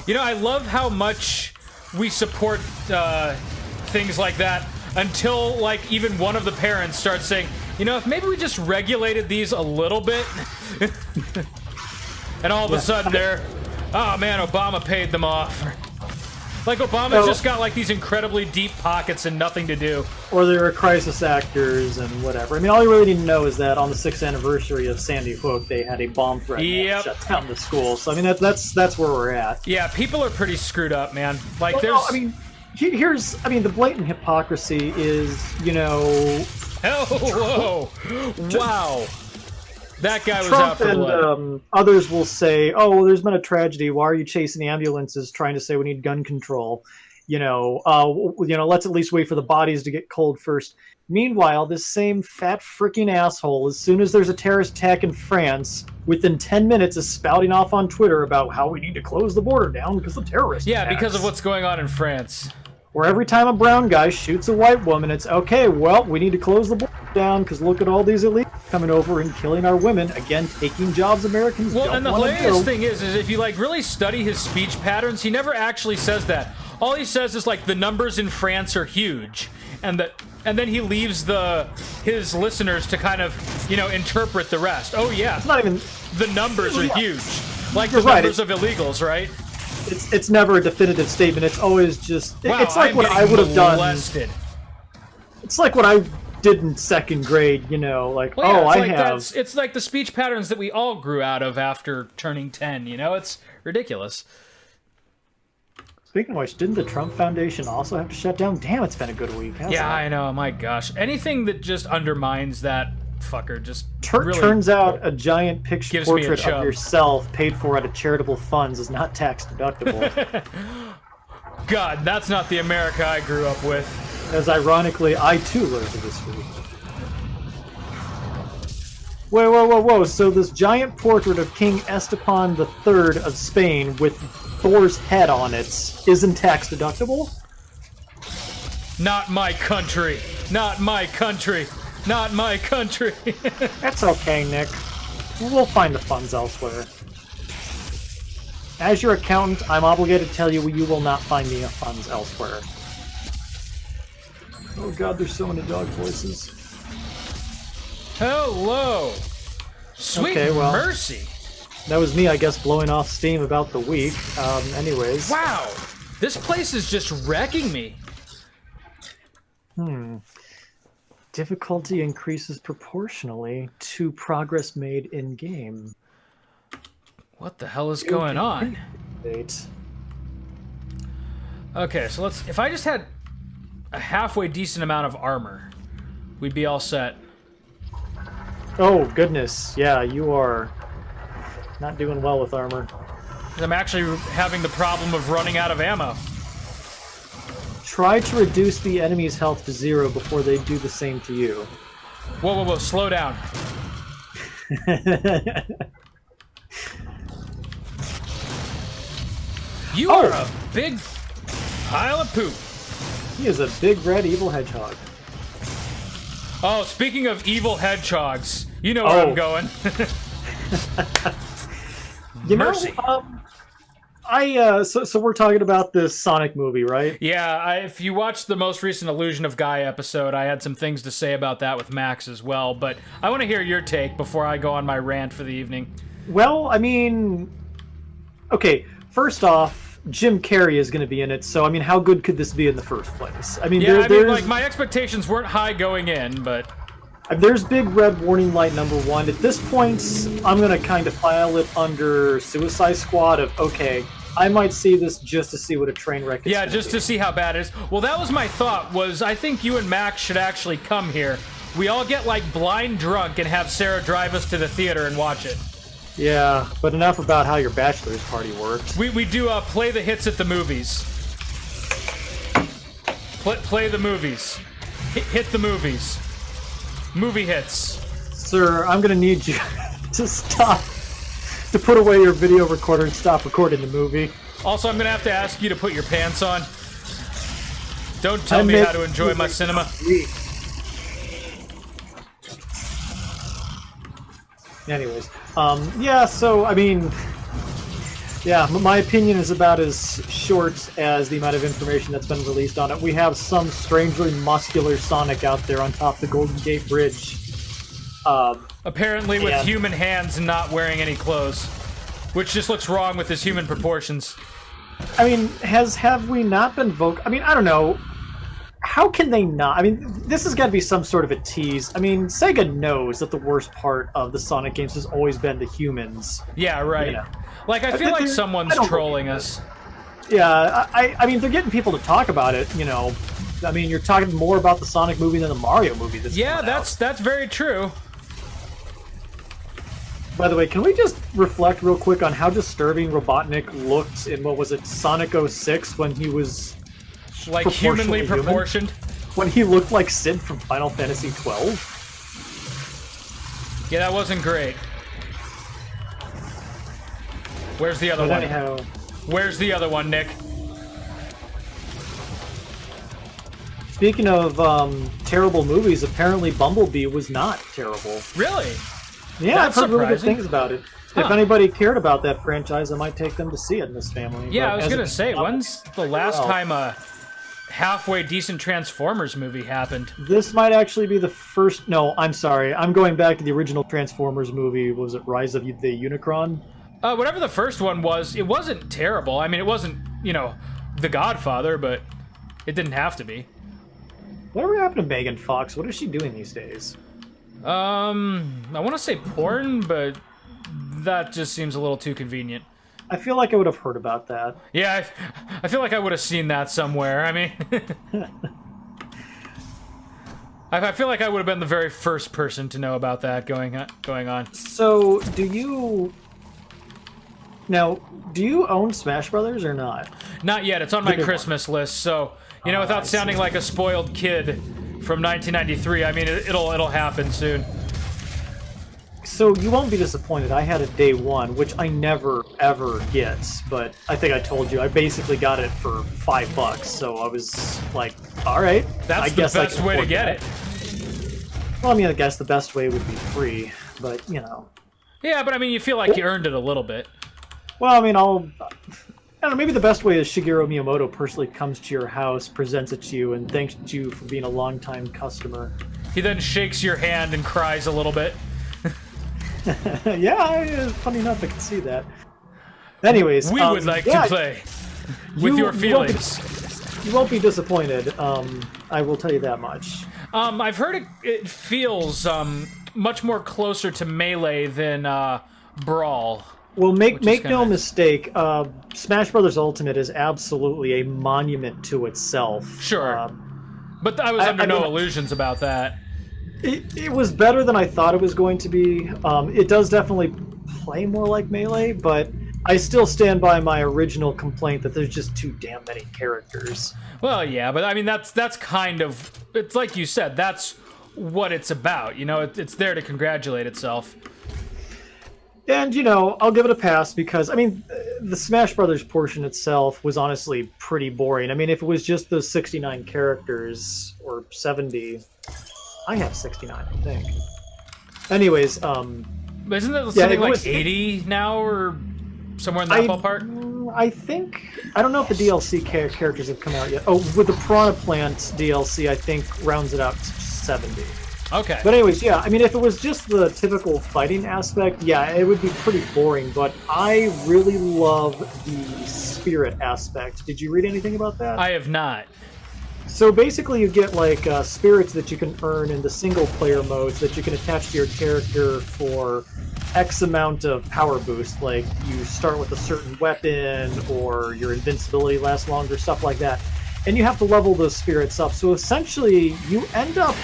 You know, I love how much we support things like that until, like, even one of the parents starts saying, you know, if maybe we just regulated these a little bit, and all of a sudden they're, oh man, Obama paid them off. Like, Obama's just got, like, these incredibly deep pockets and nothing to do. Or they were crisis actors and whatever. I mean, all you really need to know is that on the 6th anniversary of Sandy Hook, they had a bomb threat that Yep. shut down the school. So, I mean, that's where we're at. Yeah, people are pretty screwed up, man. Like, Well, there's... no, I mean, the blatant hypocrisy is, you know, Oh, whoa! Wow. That guy was Trump out for and blood. others will say, "Oh, well, there's been a tragedy. Why are you chasing ambulances, trying to say we need gun control? Let's at least wait for the bodies to get cold first." Meanwhile, this same fat freaking asshole, as soon as there's a terrorist attack in France, within 10 minutes is spouting off on Twitter about how we need to close the border down because of terrorists. Yeah, because of what's going on in France. Where every time a brown guy shoots a white woman, it's okay. Well, we need to close the border down because look at all these elites coming over and killing our women. Again, taking jobs Americans Well, don't and the want to hilarious do. thing is if you like really study his speech patterns, he never actually says that. All he says is like the numbers in France are huge, and then he leaves his listeners to kind of, you know, interpret the rest. Oh yeah, It's not even. the numbers are Yeah. huge, like You're the right, numbers of illegals, right? It's never a definitive statement. It's always just. Wow, It's like I'm what I getting would have done. molested. It's like what I did in second grade. You know, like Well, yeah, oh, it's I like have. it's like the speech patterns that we all grew out of after turning 10. You know, it's ridiculous. Speaking of which, didn't the Trump Foundation also have to shut down? Damn, it's been a good week. Hasn't Yeah, it? I know. My gosh, anything that just undermines that fucker just really Turns out a giant picture gives me a portrait chub. of yourself paid for out of charitable funds is not tax deductible. God, that's not the America I grew up with. As ironically, I too learned this week. Whoa. So this giant portrait of King Esteban III of Spain with Thor's head on it isn't tax deductible? Not my country. Not my country. Not my country. That's okay, Nick. We'll find the funds elsewhere. As your accountant, I'm obligated to tell you you will not find the funds elsewhere. Oh god, there's so many dog voices. Hello. Sweet Okay, well. mercy. That was me, I guess, blowing off steam about the week. Anyways. Wow. This place is just wrecking me. Difficulty increases proportionally to progress made in-game. What the hell is going on? Wait. Okay, so if I just had a halfway decent amount of armor, we'd be all set. Oh, goodness. Yeah, you are not doing well with armor. 'Cause I'm actually having the problem of running out of ammo. Try to reduce the enemy's health to 0 before they do the same to you. Whoa, slow down. You are a big pile of poop. He is a big red evil hedgehog. Oh, speaking of evil hedgehogs, you know where I'm going. You Mercy. know, so we're talking about this Sonic movie, right? Yeah, if you watched the most recent Illusion of Gaia episode, I had some things to say about that with Max as well, but I want to hear your take before I go on my rant for the evening. Well, I mean, okay, first off, Jim Carrey is going to be in it, so I mean, how good could this be in the first place? I mean, Yeah, I mean, there's like, my expectations weren't high going in, but... there's big red warning light number 1. At this point, I'm going to kind of file it under Suicide Squad of, okay, I might see this just to see what a train wreck is. Yeah, just to see how bad it is. Well, that was my thought, was I think you and Max should actually come here. We all get, like, blind drunk and have Sarah drive us to the theater and watch it. Yeah, but enough about how your bachelor's party worked. We do play the hits at the movies. Play the movies. Hit the movies. Movie hits. Sir, I'm going to need you to stop, to put away your video recorder and stop recording the movie. Also, I'm going to have to ask you to put your pants on. Don't tell me how to enjoy my cinema. Anyways, yeah, so, I mean, yeah, my opinion is about as short as the amount of information that's been released on it. We have some strangely muscular Sonic out there on top of the Golden Gate Bridge. Apparently with and- human hands and not wearing any clothes. Which just looks wrong with his human proportions. I mean, have we not been I mean, I don't know. How can they not? I mean, this has got to be some sort of a tease. I mean, Sega knows that the worst part of the Sonic games has always been the humans. Yeah, right. Yeah. Like, I feel like someone's I don't trolling believe us. Yeah, I mean, they're getting people to talk about it, you know. I mean, you're talking more about the Sonic movie than the Mario movie that's Yeah, coming out. that's very true. By the way, can we just reflect real quick on how disturbing Robotnik looked in, what was it, Sonic 06 when he was Like, humanly proportionally human? proportioned. When he looked like Sid from Final Fantasy 12? Yeah, that wasn't great. Where's the other But one? anyhow, Where's the other one, Nick? speaking of terrible movies, apparently Bumblebee was not terrible. Really? Yeah, That's I've heard really good surprising. things about it. Huh. If anybody cared about that franchise, I might take them to see it in this family. Yeah, But I was as gonna a- say, when's the last well. time a halfway decent Transformers movie happened? This might actually be the first. No, I'm sorry. I'm going back to the original Transformers movie. Was it Rise of the Unicron? Whatever the first one was, it wasn't terrible. I mean, it wasn't, The Godfather, but it didn't have to be. Whatever happened to Megan Fox? What is she doing these days? I want to say porn, but that just seems a little too convenient. I feel like I would have heard about that. Yeah, I feel like I would have seen that somewhere. I mean, I feel like I would have been the very first person to know about that going on. So, do you own Smash Brothers or not? Not yet. It's on my Good one. Christmas list, so without I sounding see. like a spoiled kid from 1993, I mean it'll happen soon. So you won't be disappointed. I had it day one, which I never ever get, but I think I told you I basically got it for $5. So I was like, all right. That's I the guess I best can way to afford get that. it. Well, I mean, I guess the best way would be free, but Yeah, but I mean, you feel like you earned it a little bit. Well, I mean, I don't know. Maybe the best way is Shigeru Miyamoto personally comes to your house, presents it to you, and thanks you for being a longtime customer. He then shakes your hand and cries a little bit. Yeah, funny enough, I can see that. Anyways, We would like to play with your you won't be- feelings. You won't be disappointed. I will tell you that much. I've heard it feels much more closer to Melee than Brawl. Well, make no kinda- mistake. Smash Brothers Ultimate is absolutely a monument to itself. Sure. But I was I- under I no mean- illusions about that. It was better than I thought it was going to be. It does definitely play more like Melee, but I still stand by my original complaint that there's just too damn many characters. Well, yeah, but I mean that's kind of, it's like you said, that's what it's about. It's there to congratulate itself. And, I'll give it a pass because, I mean, the Smash Brothers portion itself was honestly pretty boring. I mean, if it was just those 69 characters, or 70, I have 69, I think. Anyways, But isn't that Yeah, something it like was- 80 now or somewhere in that ballpark? I think, I don't know if the DLC characters have come out yet. Oh, with the Piranha Plant DLC, I think rounds it out to 70. Okay. But anyways, yeah, I mean, if it was just the typical fighting aspect, yeah, it would be pretty boring, but I really love the spirit aspect. Did you read anything about that? I have not. So basically you get like spirits that you can earn in the single player modes that you can attach to your character for X amount of power boost. Like you start with a certain weapon or your invincibility lasts longer, stuff like that. And you have to level those spirits up. So essentially you end up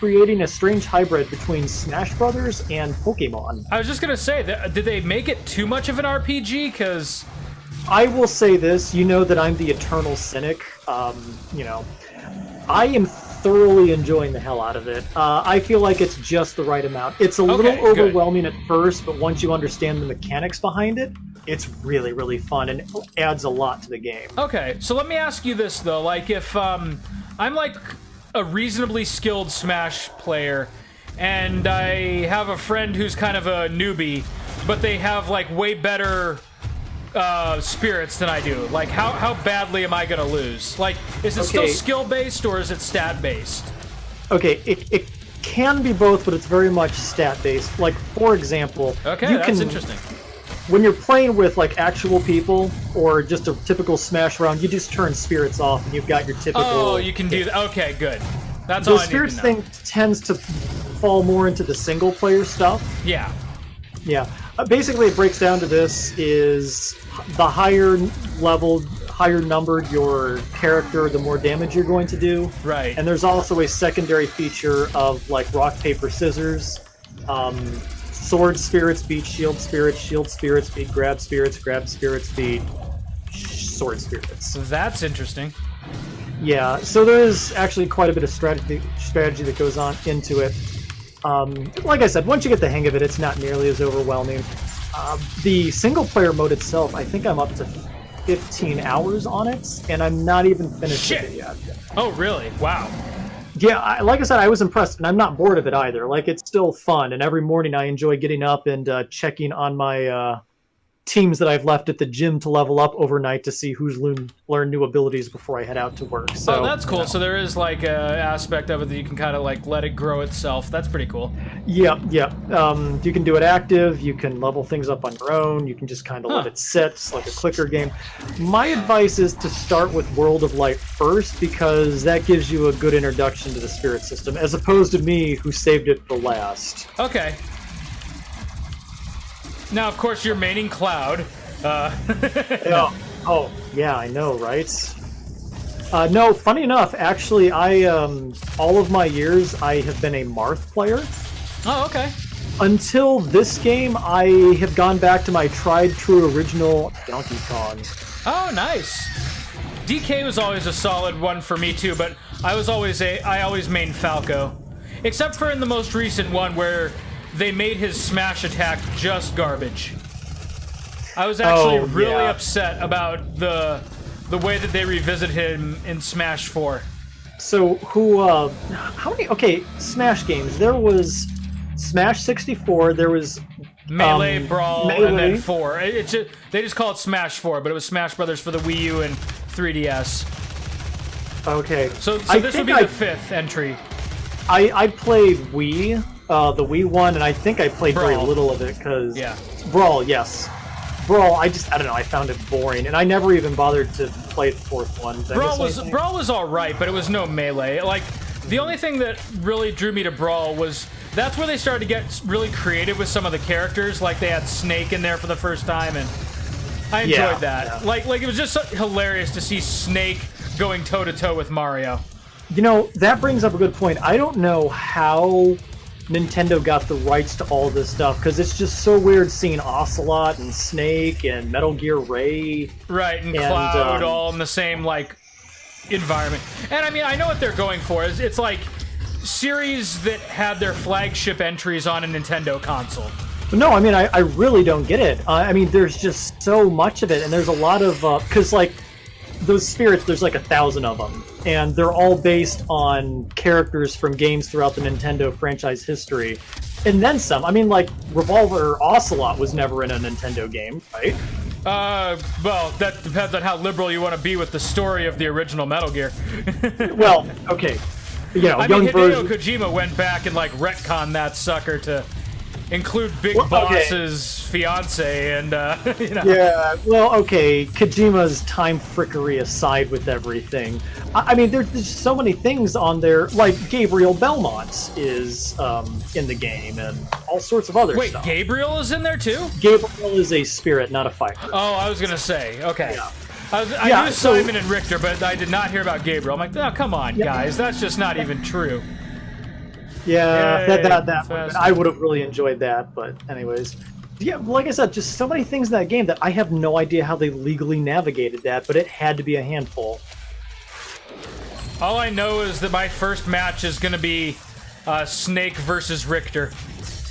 creating a strange hybrid between Smash Brothers and Pokemon. I was just gonna say, did they make it too much of an RPG? Because I will say this, you know that I'm the eternal cynic. I am thoroughly enjoying the hell out of it. I feel like it's just the right amount. It's a little good. overwhelming at first, but once you understand the mechanics behind it, it's really, really fun and it adds a lot to the game. Okay, so let me ask you this though: like, if I'm like a reasonably skilled Smash player, and I have a friend who's kind of a newbie, but they have like way better spirits than I do. Like, how badly am I gonna lose? Like, is it still Okay. skill based or is it stat based? Okay, it can be both, but it's very much stat based. Like, for example, Okay, you that's can, interesting. when you're playing with like actual people or just a typical Smash round, you just turn spirits off and you've got your typical. Oh, you can do that. Okay, good. That's The all I need spirits to know. thing tends to fall more into the single player stuff. Yeah. Yeah. Basically, it breaks down to this: is the higher leveled, higher numbered your character, the more damage you're going to do. Right. And there's also a secondary feature of like rock, paper, scissors. Sword spirits beat shield spirits beat grab spirits beat sword spirits. That's interesting. Yeah, so there is actually quite a bit of strategy that goes on into it. Like I said, once you get the hang of it, it's not nearly as overwhelming. The single player mode itself, I think I'm up to 15 hours on it, and I'm not even finished with it yet. Oh, really? Wow. Yeah, like I said, I was impressed, and I'm not bored of it either. Like, it's still fun, and every morning I enjoy getting up and checking on my teams that I've left at the gym to level up overnight to see who's learned new abilities before I head out to work. So, oh, that's cool. So there is like a aspect of it that you can kind of like let it grow itself. That's pretty cool. Yeah. You can do it active. You can level things up on your own. You can just kind of let it sit. It's like a clicker game. My advice is to start with World of Light first, because that gives you a good introduction to the spirit system, as opposed to me, who saved it for last. Okay. Now, of course, you're maining Cloud. Yeah. Oh, yeah, I know, right? No, funny enough, actually, all of my years, I have been a Marth player. Oh, okay. Until this game, I have gone back to my tried true original Donkey Kong. Oh, nice. DK was always a solid one for me too, but I always mained Falco, except for in the most recent one where they made his smash attack just garbage. I was actually really upset about the way that they revisit him in Smash 4. So how many? Okay, Smash games. There was Smash 64. There was Melee, Brawl, and then Melee. 4. They just call it Smash 4, but it was Smash Brothers for the Wii U and 3DS. Okay. So I this would think be the 5th entry. I played Wii, the Wii one, and I think I played very Brawl. little of it because Yeah. Brawl, yes. Brawl, I don't know, I found it boring, and I never even bothered to play the fourth one. Did I miss anything? Brawl was all right, but it was no Melee. Like, the only thing that really drew me to Brawl was that's where they started to get really creative with some of the characters. Like, they had Snake in there for the first time, and I enjoyed that. Yeah. Like it was just so hilarious to see Snake going toe-to-toe with Mario. You know, that brings up a good point. I don't know how Nintendo got the rights to all this stuff, because it's just so weird seeing Ocelot and Snake and Metal Gear Ray. Right, and Cloud all in the same, like, environment. And, I mean, I know what they're going for. It's like series that had their flagship entries on a Nintendo console. No, I mean, I really don't get it. I mean, there's just so much of it, and there's a lot of... Because, like, those spirits, there's like 1,000 of them, and they're all based on characters from games throughout the Nintendo franchise history. And then some. I mean, like, Revolver Ocelot was never in a Nintendo game, right? Well, that depends on how liberal you want to be with the story of the original Metal Gear. Well, okay. You know, I young mean, Hideo version... Kojima went back and, like, retconned that sucker to include Big Well, okay. Boss's fiance and, you know. Yeah, well, okay, Kojima's time frickery aside with everything. I mean, there's so many things on there, like Gabriel Belmont is in the game, and all sorts of other Wait, stuff. Gabriel is in there too? Gabriel is a spirit, not a fighter. Oh, I was gonna say, okay. Yeah. I knew so- Simon and Richter, but I did not hear about Gabriel. I'm like, oh, come on, guys, that's just not even true. Yeah, Yay, that fast. I would have really enjoyed that, but anyways. Yeah, like I said, just so many things in that game that I have no idea how they legally navigated that, but it had to be a handful. All I know is that my first match is gonna be Snake versus Richter.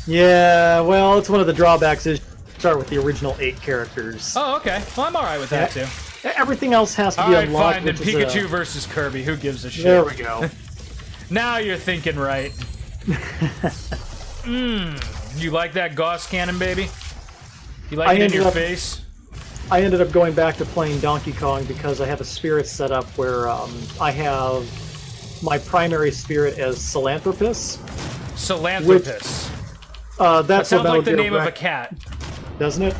Yeah, well, it's one of the drawbacks is start with the original 8 characters. Oh, okay. Well, I'm alright with that too. Everything else has to be Alright, unlocked. fine, then which is Pikachu versus Kirby. Who gives a shit? There we go. Now you're thinking right. You like that Gauss cannon, baby? You like it in your face? I ended up going back to playing Donkey Kong because I have a spirit set up where I have my primary spirit as Philanthropus. Philanthropus. That's That sounds what Metal like the Gear name of a cat. doesn't it?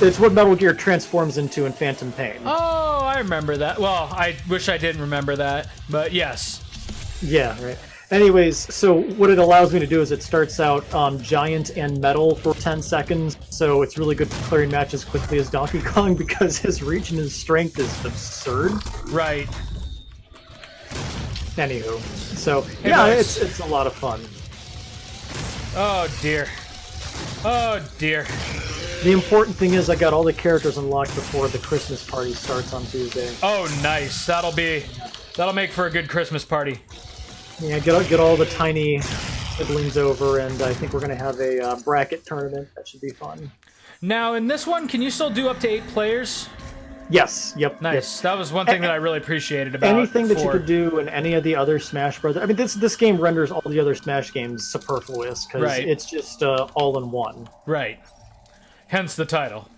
It's what Metal Gear transforms into in Phantom Pain. Oh, I remember that. Well, I wish I didn't remember that, but yes. Yeah, right. Anyways, so what it allows me to do is it starts out giant and metal for 10 seconds, so it's really good for clearing matches quickly as Donkey Kong because his reach and his strength is absurd. Right. Anywho, so Hey, yeah, boys. it's a lot of fun. Oh, dear. Oh, dear. The important thing is I got all the characters unlocked before the Christmas party starts on Tuesday. Oh, nice. That'll make for a good Christmas party. Yeah, get all the tiny siblings over, and I think we're going to have a bracket tournament. That should be fun. Now, in this one, can you still do up to 8 players? Yes. Yep. Nice. Yep. That was one thing that I really appreciated about anything that you 4. could do in any of the other Smash Brothers. I mean, this game renders all the other Smash games superfluous because Right. it's just all in one. Right. Hence the title.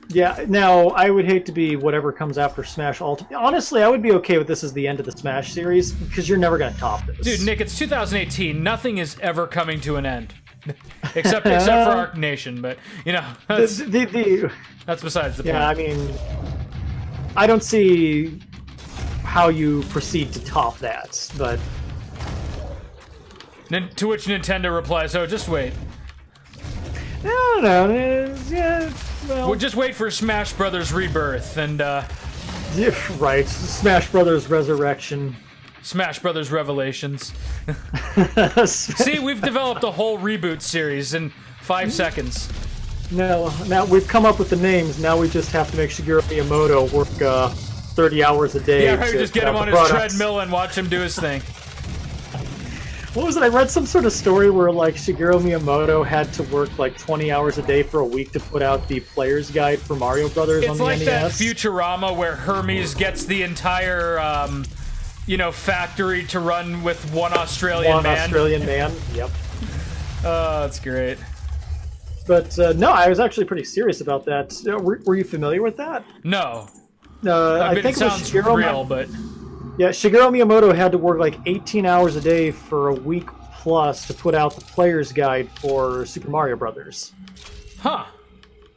Yeah. Now, I would hate to be whatever comes after Smash Ultimate. Honestly, I would be okay with this as the end of the Smash series because you're never going to top this. Dude, Nick, it's 2018. Nothing is ever coming to an end. except for Arc Nation, but, you know, that's besides the point. Yeah, I mean, I don't see how you proceed to top that, but... To which Nintendo replies, oh, just wait. I don't know. Yeah, well... We'll just wait for Smash Brothers Rebirth and, Yeah, right. Smash Brothers Resurrection. Smash Brothers Revelations. See, we've developed a whole reboot series in 5 seconds. No, now we've come up with the names. Now we just have to make Shigeru Miyamoto work 30 hours a day. Yeah, right, just get him on his treadmill and watch him do his thing. What was it? I read some sort of story where like Shigeru Miyamoto had to work like 20 hours a day for a week to put out the player's guide for Mario Brothers on the NES. It's like that Futurama where Hermes gets the entire, factory to run with one Australian man. Yep. Oh, that's great. But no, I was actually pretty serious about that. Were you familiar with that? No. I think it sounds real, but... Yeah, Shigeru Miyamoto had to work like 18 hours a day for a week plus to put out the player's guide for Super Mario Brothers. Huh.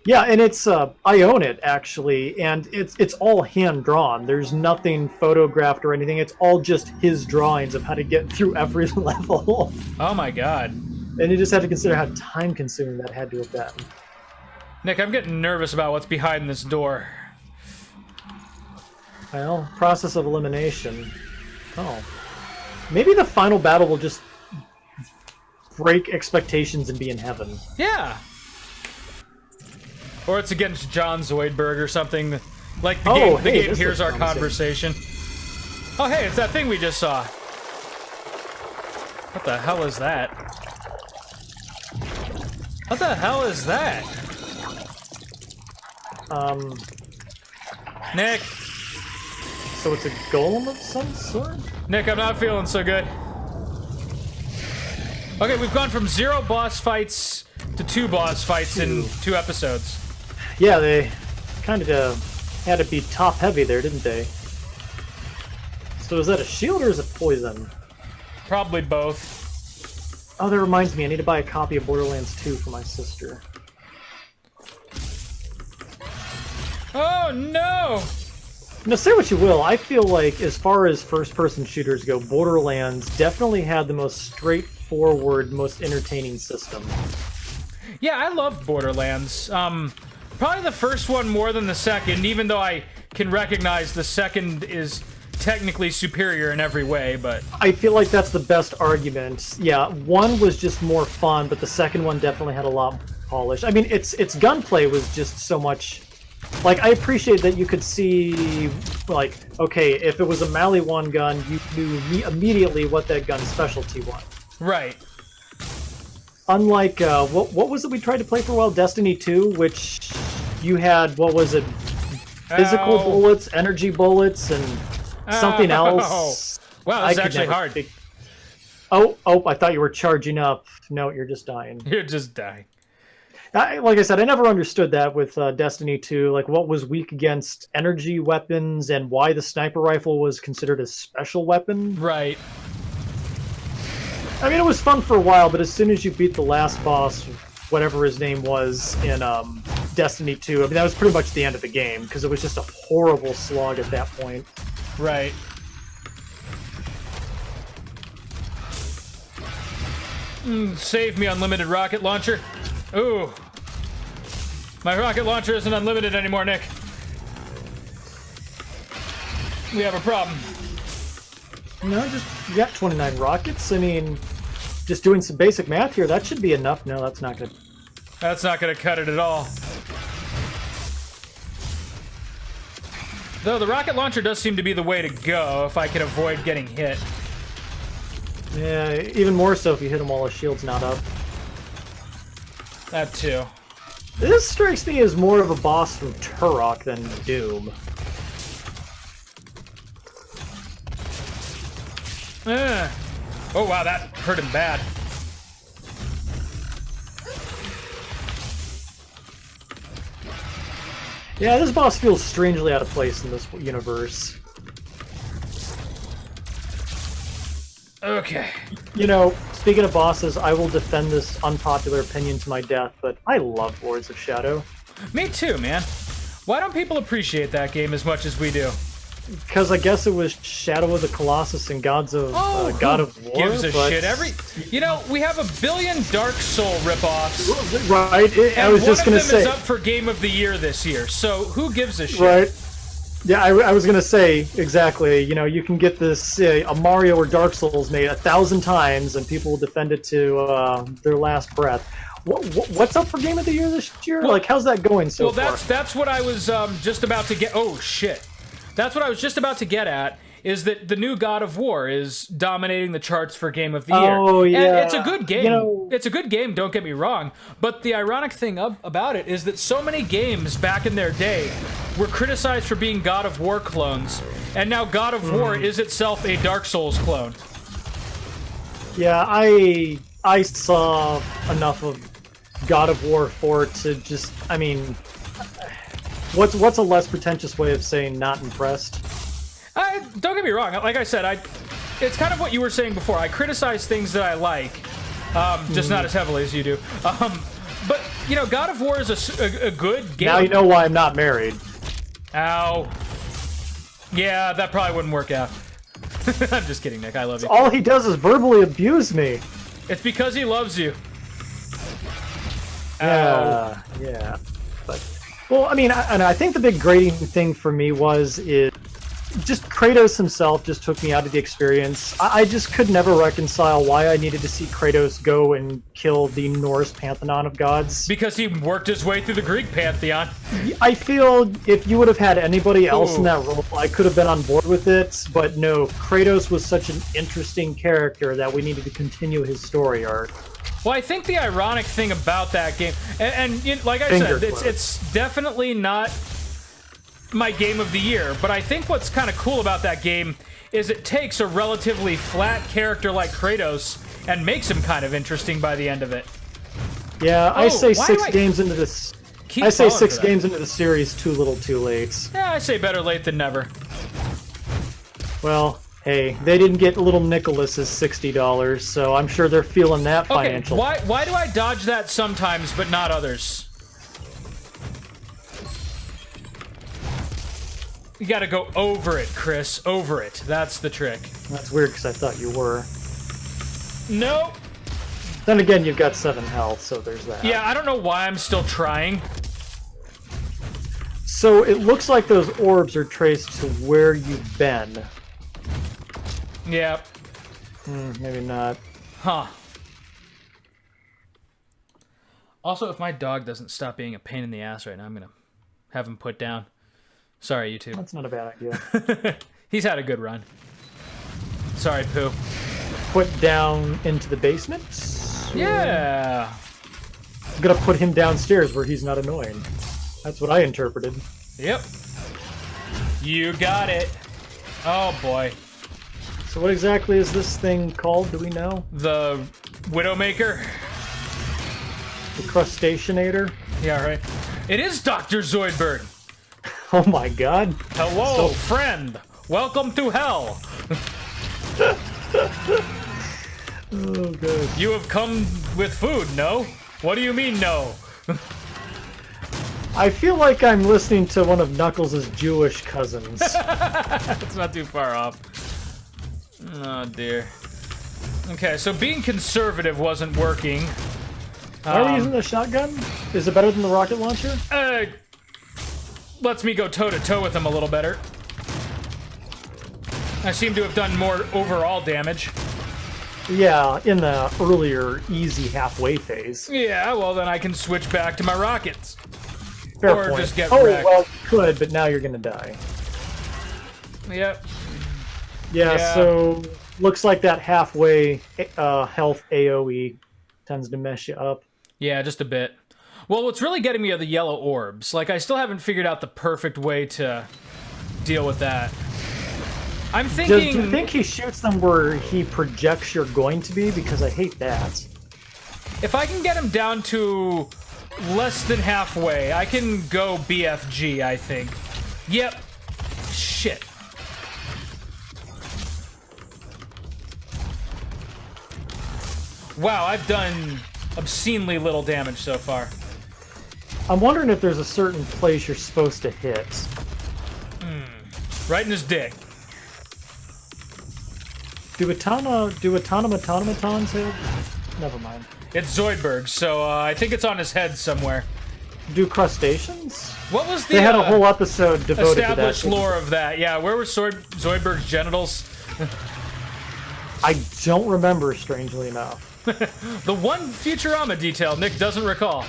Yeah, and it's I own it actually, and it's all hand drawn. There's nothing photographed or anything. It's all just his drawings of how to get through every level. Oh my god. And you just have to consider how time consuming that had to have been. Nick, I'm getting nervous about what's behind this door. Well, process of elimination. Oh. Maybe the final battle will just break expectations and be in heaven. Yeah. Or it's against John Zoidberg or something. Like the game Here's Our Conversation. Oh, hey, it's that thing we just saw. What the hell is that? What the hell is that? Nick. So it's a golem of some sort? Nick, I'm not feeling so good. Okay, we've gone from 0 boss fights to 2 boss fights in 2 episodes. Yeah, they kind of had to be top heavy there, didn't they? So is that a shield or is it poison? Probably both. Oh, that reminds me, I need to buy a copy of Borderlands 2 for my sister. Oh, no! Now, say what you will, I feel like as far as first-person shooters go, Borderlands definitely had the most straightforward, most entertaining system. Yeah, I loved Borderlands. Probably the first one more than the second, even though I can recognize the second is technically superior in every way, but... I feel like that's the best argument. Yeah, one was just more fun, but the second one definitely had a lot more polish. I mean, its gunplay was just so much... Like, I appreciate that you could see, like, okay, if it was a Mali 1 gun, you knew immediately what that gun's specialty was. Right. Unlike, what was it we tried to play for a while? Destiny 2, which you had, what was it? Physical bullets, energy bullets, and something else. Wow, this is actually hard. Oh, I thought you were charging up. No, you're just dying. You're just dying. Like I said, I never understood that with Destiny 2, like what was weak against energy weapons and why the sniper rifle was considered a special weapon. Right. I mean, it was fun for a while, but as soon as you beat the last boss, whatever his name was in Destiny 2, I mean, that was pretty much the end of the game, because it was just a horrible slog at that point. Right. Save me, unlimited rocket launcher. Ooh. My rocket launcher isn't unlimited anymore, Nick. We have a problem. No, you got 29 rockets. I mean, just doing some basic math here, that should be enough. No, that's not good. That's not going to cut it at all. Though the rocket launcher does seem to be the way to go if I can avoid getting hit. Yeah, even more so if you hit him while his shield's not up. That too. This strikes me as more of a boss from Turok than Doom. Oh wow, that hurt him bad. Yeah, this boss feels strangely out of place in this universe. Okay. You know, speaking of bosses, I will defend this unpopular opinion to my death, but I love Lords of Shadow. Me too, man. Why don't people appreciate that game as much as we do? Because I guess it was Shadow of the Colossus and God of War. Gives a but... shit. You know, we have a billion Dark Soul ripoffs. Right. I was just gonna say. One of them is up for Game of the Year this year. So who gives a shit? Right. Yeah, I was gonna say exactly. You know, you can get this a Mario or Dark Souls made 1,000 times, and people will defend it to their last breath. What's up for Game of the Year this year? Well, like, how's that going so far? Well, that's what I was just about to get. Oh shit. That's what I was just about to get at, is that the new God of War is dominating the charts for Game of the Year. Oh, yeah. And it's a good game. You know, it's a good game, don't get me wrong. But the ironic thing about it is that so many games back in their day were criticized for being God of War clones, and now God of War is itself a Dark Souls clone. Yeah, I saw enough of God of War 4 to just, I mean... What's a less pretentious way of saying not impressed? Don't get me wrong. Like I said, it's kind of what you were saying before. I criticize things that I like, just not as heavily as you do. But you know, God of War is a good game. Now you know why I'm not married. Ow. Yeah, that probably wouldn't work out. I'm just kidding, Nick. I love you. All he does is verbally abuse me. It's because he loves you. Ow. Yeah. But. Well, I mean, I think the big grating thing for me is just Kratos himself just took me out of the experience. I just could never reconcile why I needed to see Kratos go and kill the Norse pantheon of gods. Because he worked his way through the Greek pantheon. I feel if you would have had anybody else in that role, I could have been on board with it, but no, Kratos was such an interesting character that we needed to continue his story arc. Well, I think the ironic thing about that game, and you know, like I said, it's definitely not my Game of the Year, but I think what's kind of cool about that game is it takes a relatively flat character like Kratos and makes him kind of interesting by the end of it. Yeah, I say 6 games into this. I say 6 games into the series, too little, too late. Yeah, I say better late than never. Well, hey, they didn't get little Nicholas's $60, so I'm sure they're feeling that financial. Okay, why do I dodge that sometimes but not others? You gotta go over it, Chris. Over it. That's the trick. That's weird, because I thought you were. Nope. Then again, you've got 7 health, so there's that. Yeah, I don't know why I'm still trying. So it looks like those orbs are traced to where you've been. Yeah. Maybe not. Huh. Also, if my dog doesn't stop being a pain in the ass right now, I'm gonna have him put down. Sorry, YouTube. That's not a bad idea. He's had a good run. Sorry, Pooh. Put down into the basement? Yeah. I'm gonna put him downstairs where he's not annoying. That's what I interpreted. Yep. You got it. Oh, boy. So what exactly is this thing called? Do we know? The Widowmaker? The Crustaceanator? Yeah, right. It is Dr. Zoidberg. Oh my god. Hello, friend. Welcome to hell. Oh, good. You have come with food, no? What do you mean, no? I feel like I'm listening to one of Knuckles' Jewish cousins. It's not too far off. Oh, dear. Okay, so being conservative wasn't working. Why are we using the shotgun? Is it better than the rocket launcher? Lets me go toe-to-toe with him a little better. I seem to have done more overall damage. Yeah, in the earlier easy halfway phase. Yeah, well then I can switch back to my rockets. Fair or point. just get well, you could, but now you're gonna die. Yep. Yeah, so Looks like that halfway health AoE tends to mess you up. Yeah, just a bit. Well, what's really getting me are the yellow orbs. Like, I still haven't figured out the perfect way to deal with that. I'm thinking... Do you think he shoots them where he projects you're going to be? Because I hate that. If I can get him down to less than halfway, I can go BFG, I think. Yep. Shit. Wow, I've done obscenely little damage so far. I'm wondering if there's a certain place you're supposed to hit. Right in his dick. Do automatons hit? Never mind. It's Zoidberg, so I think it's on his head somewhere. Do crustaceans? What was the They had a whole episode devoted to that. established lore of that? Yeah, where were Zoidberg's genitals? I don't remember, strangely enough. The one Futurama detail Nick doesn't recall.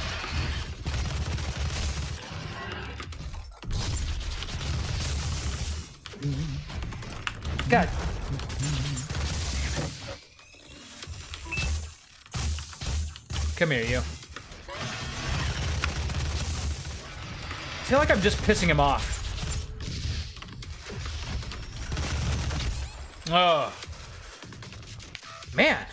God. Come here, you. I feel like I'm just pissing him off. Oh. Man.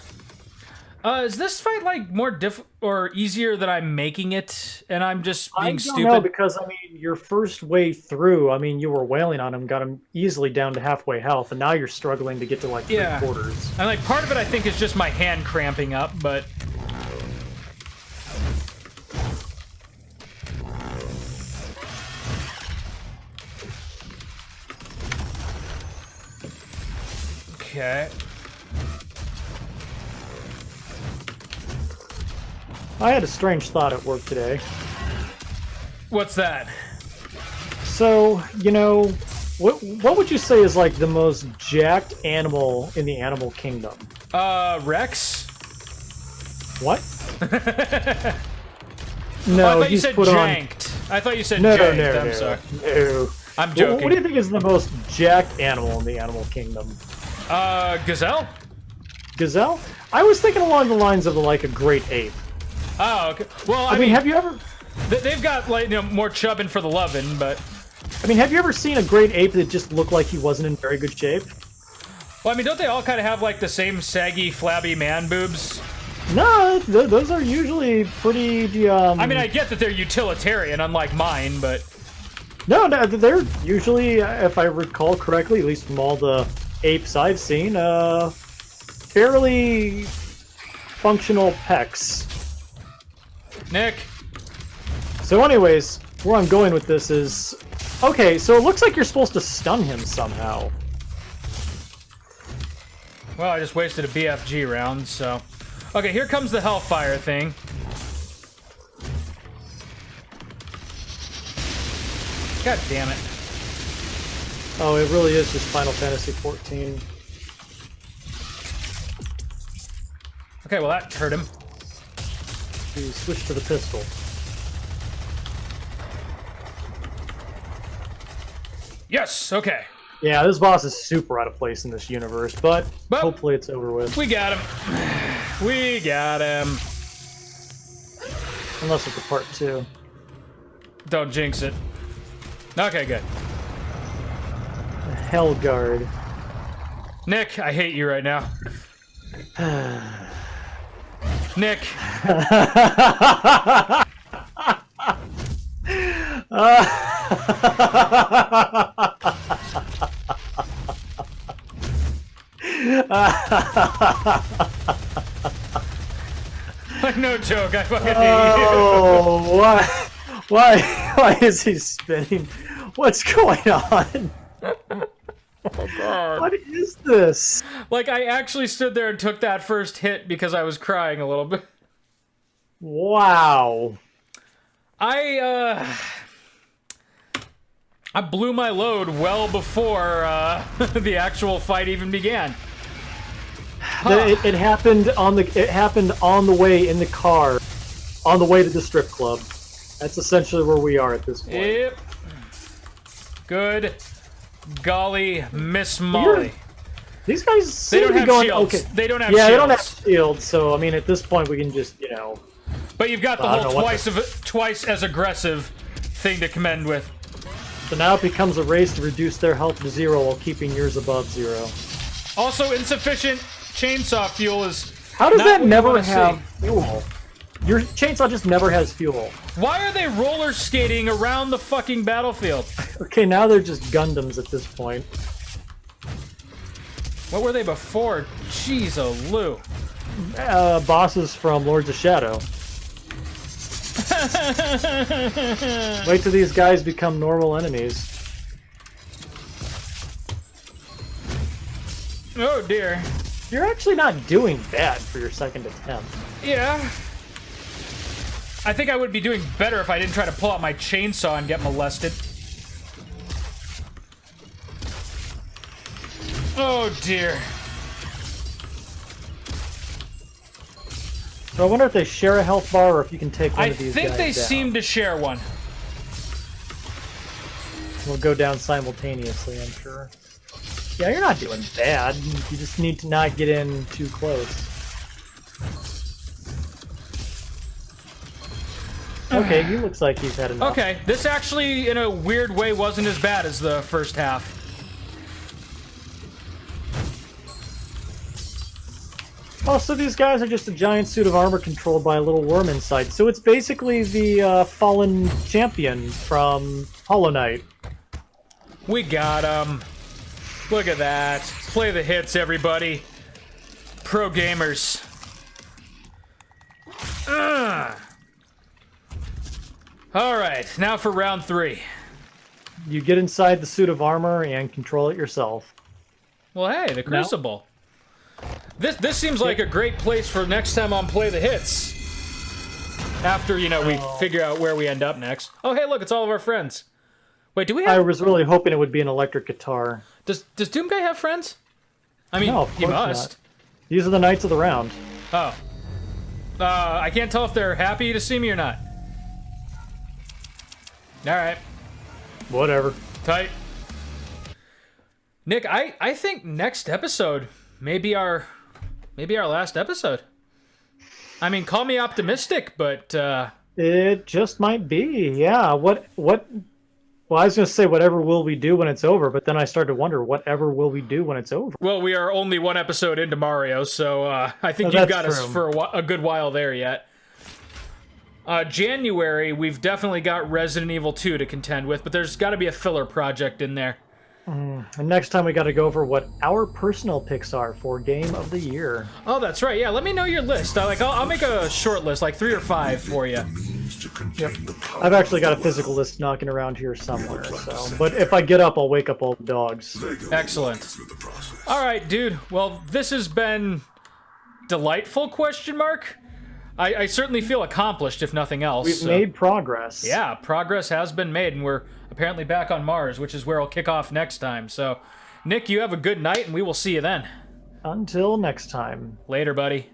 Is this fight, like, more or easier than I'm making it, and I'm just being stupid? I don't know, because, I mean, your first way through, I mean, you were wailing on him, got him easily down to halfway health, and now you're struggling to get to, like, three-quarters. And, like, part of it, I think, is just my hand cramping up, but... Okay. I had a strange thought at work today. What's that? So, you know, what would you say is, like, the most jacked animal in the animal kingdom? Rex? What? No, I thought you he's said put janked. I thought you said No, janked. no, I'm no, sorry. no. I'm joking. What do you think is the most jacked animal in the animal kingdom? Gazelle? Gazelle? I was thinking along the lines of, like, a great ape. Oh, okay. Well, I mean, have you ever... They've got, like, you know, more chubbing for the lovin', but... I mean, have you ever seen a great ape that just looked like he wasn't in very good shape? Well, I mean, don't they all kind of have, like, the same saggy, flabby man boobs? No, those are usually pretty, I mean, I get that they're utilitarian, unlike mine, but... No, they're usually, if I recall correctly, at least from all the apes I've seen, fairly functional pecs. Nick? So anyways, where I'm going with this is... Okay, so it looks like you're supposed to stun him somehow. Well, I just wasted a BFG round, so... Okay, here comes the Hellfire thing. God damn it. Oh, it really is just Final Fantasy XIV. Okay, well that hurt him. You switch to the pistol. Yes, okay. Yeah, this boss is super out of place in this universe, but hopefully it's over with. We got him. We got him. Unless it's a part 2. Don't jinx it. Okay, good. The Hellguard. Nick, I hate you right now. Nick. Like, no joke, I fucking hate you. Oh, why is he spinning? What's going on? Oh, God. What is this? Like, I actually stood there and took that first hit because I was crying a little bit. Wow. I blew my load well before the actual fight even began. It happened on the way in the car, on the way to the strip club. That's essentially where we are at this point. Yep. Good golly, Miss Molly. These guys They seem don't to be have going shields. okay. They don't have Yeah, shields. they don't have shields. So I mean, at this point, we can just But you've got the I don't whole know what twice as aggressive thing to commend with. So now it becomes a race to reduce their health to 0 while keeping yours above 0. Also, insufficient chainsaw fuel is. How does not that what you never wanna have see. fuel? Your chainsaw just never has fuel. Why are they roller skating around the fucking battlefield? Okay, now they're just Gundams at this point. What were they before? Jeez, oh Lou. Bosses from Lords of Shadow. Wait till these guys become normal enemies. Oh dear. You're actually not doing bad for your second attempt. Yeah. I think I would be doing better if I didn't try to pull out my chainsaw and get molested. Oh dear. So I wonder if they share a health bar or if you can take one I of these think guys they down. seem to share one. We'll go down simultaneously, I'm sure. Yeah, you're not doing bad. You just need to not get in too close. Okay, he looks like he's had enough. Okay, this actually, in a weird way, wasn't as bad as the first half. Oh, so these guys are just a giant suit of armor controlled by a little worm inside. So it's basically the fallen champion from Hollow Knight. We got him. Look at that. Play the hits, everybody. Pro gamers. Alright, now for round 3. You get inside the suit of armor and control it yourself. Well, hey, the Crucible. This seems like a great place for next time on Play the Hits. After, we figure out where we end up next. Oh, hey, look, it's all of our friends. Wait, do we I have... was really hoping it would be an electric guitar. Does Doomguy have friends? I mean, No, of he course must. not. These are the Knights of the Round. Oh. I can't tell if they're happy to see me or not. Alright. Whatever. Tight. Nick, I think next episode may be our last episode. I mean, call me optimistic, but It just might be, yeah. Well, I was going to say whatever will we do when it's over, but then I started to wonder whatever will we do when it's over. well, we are only one episode into Mario, so I think Oh, you've that's got us true. for a good while there yet. January, we've definitely got Resident Evil 2 to contend with, but there's got to be a filler project in there. And next time we got to go over what our personal picks are for Game of the Year. Oh, that's right. Yeah, let me know your list. I'll make a short list, like 3 or 5 for you. Yep. I've actually got a physical list knocking around here somewhere, so. But if I get up, I'll wake up all the dogs. Excellent. All right, dude. Well, this has been delightful, question mark. I certainly feel accomplished, if nothing else. We've made progress. Yeah, progress has been made, and we're apparently back on Mars, which is where I'll kick off next time. So, Nick, you have a good night, and we will see you then. Until next time. Later, buddy.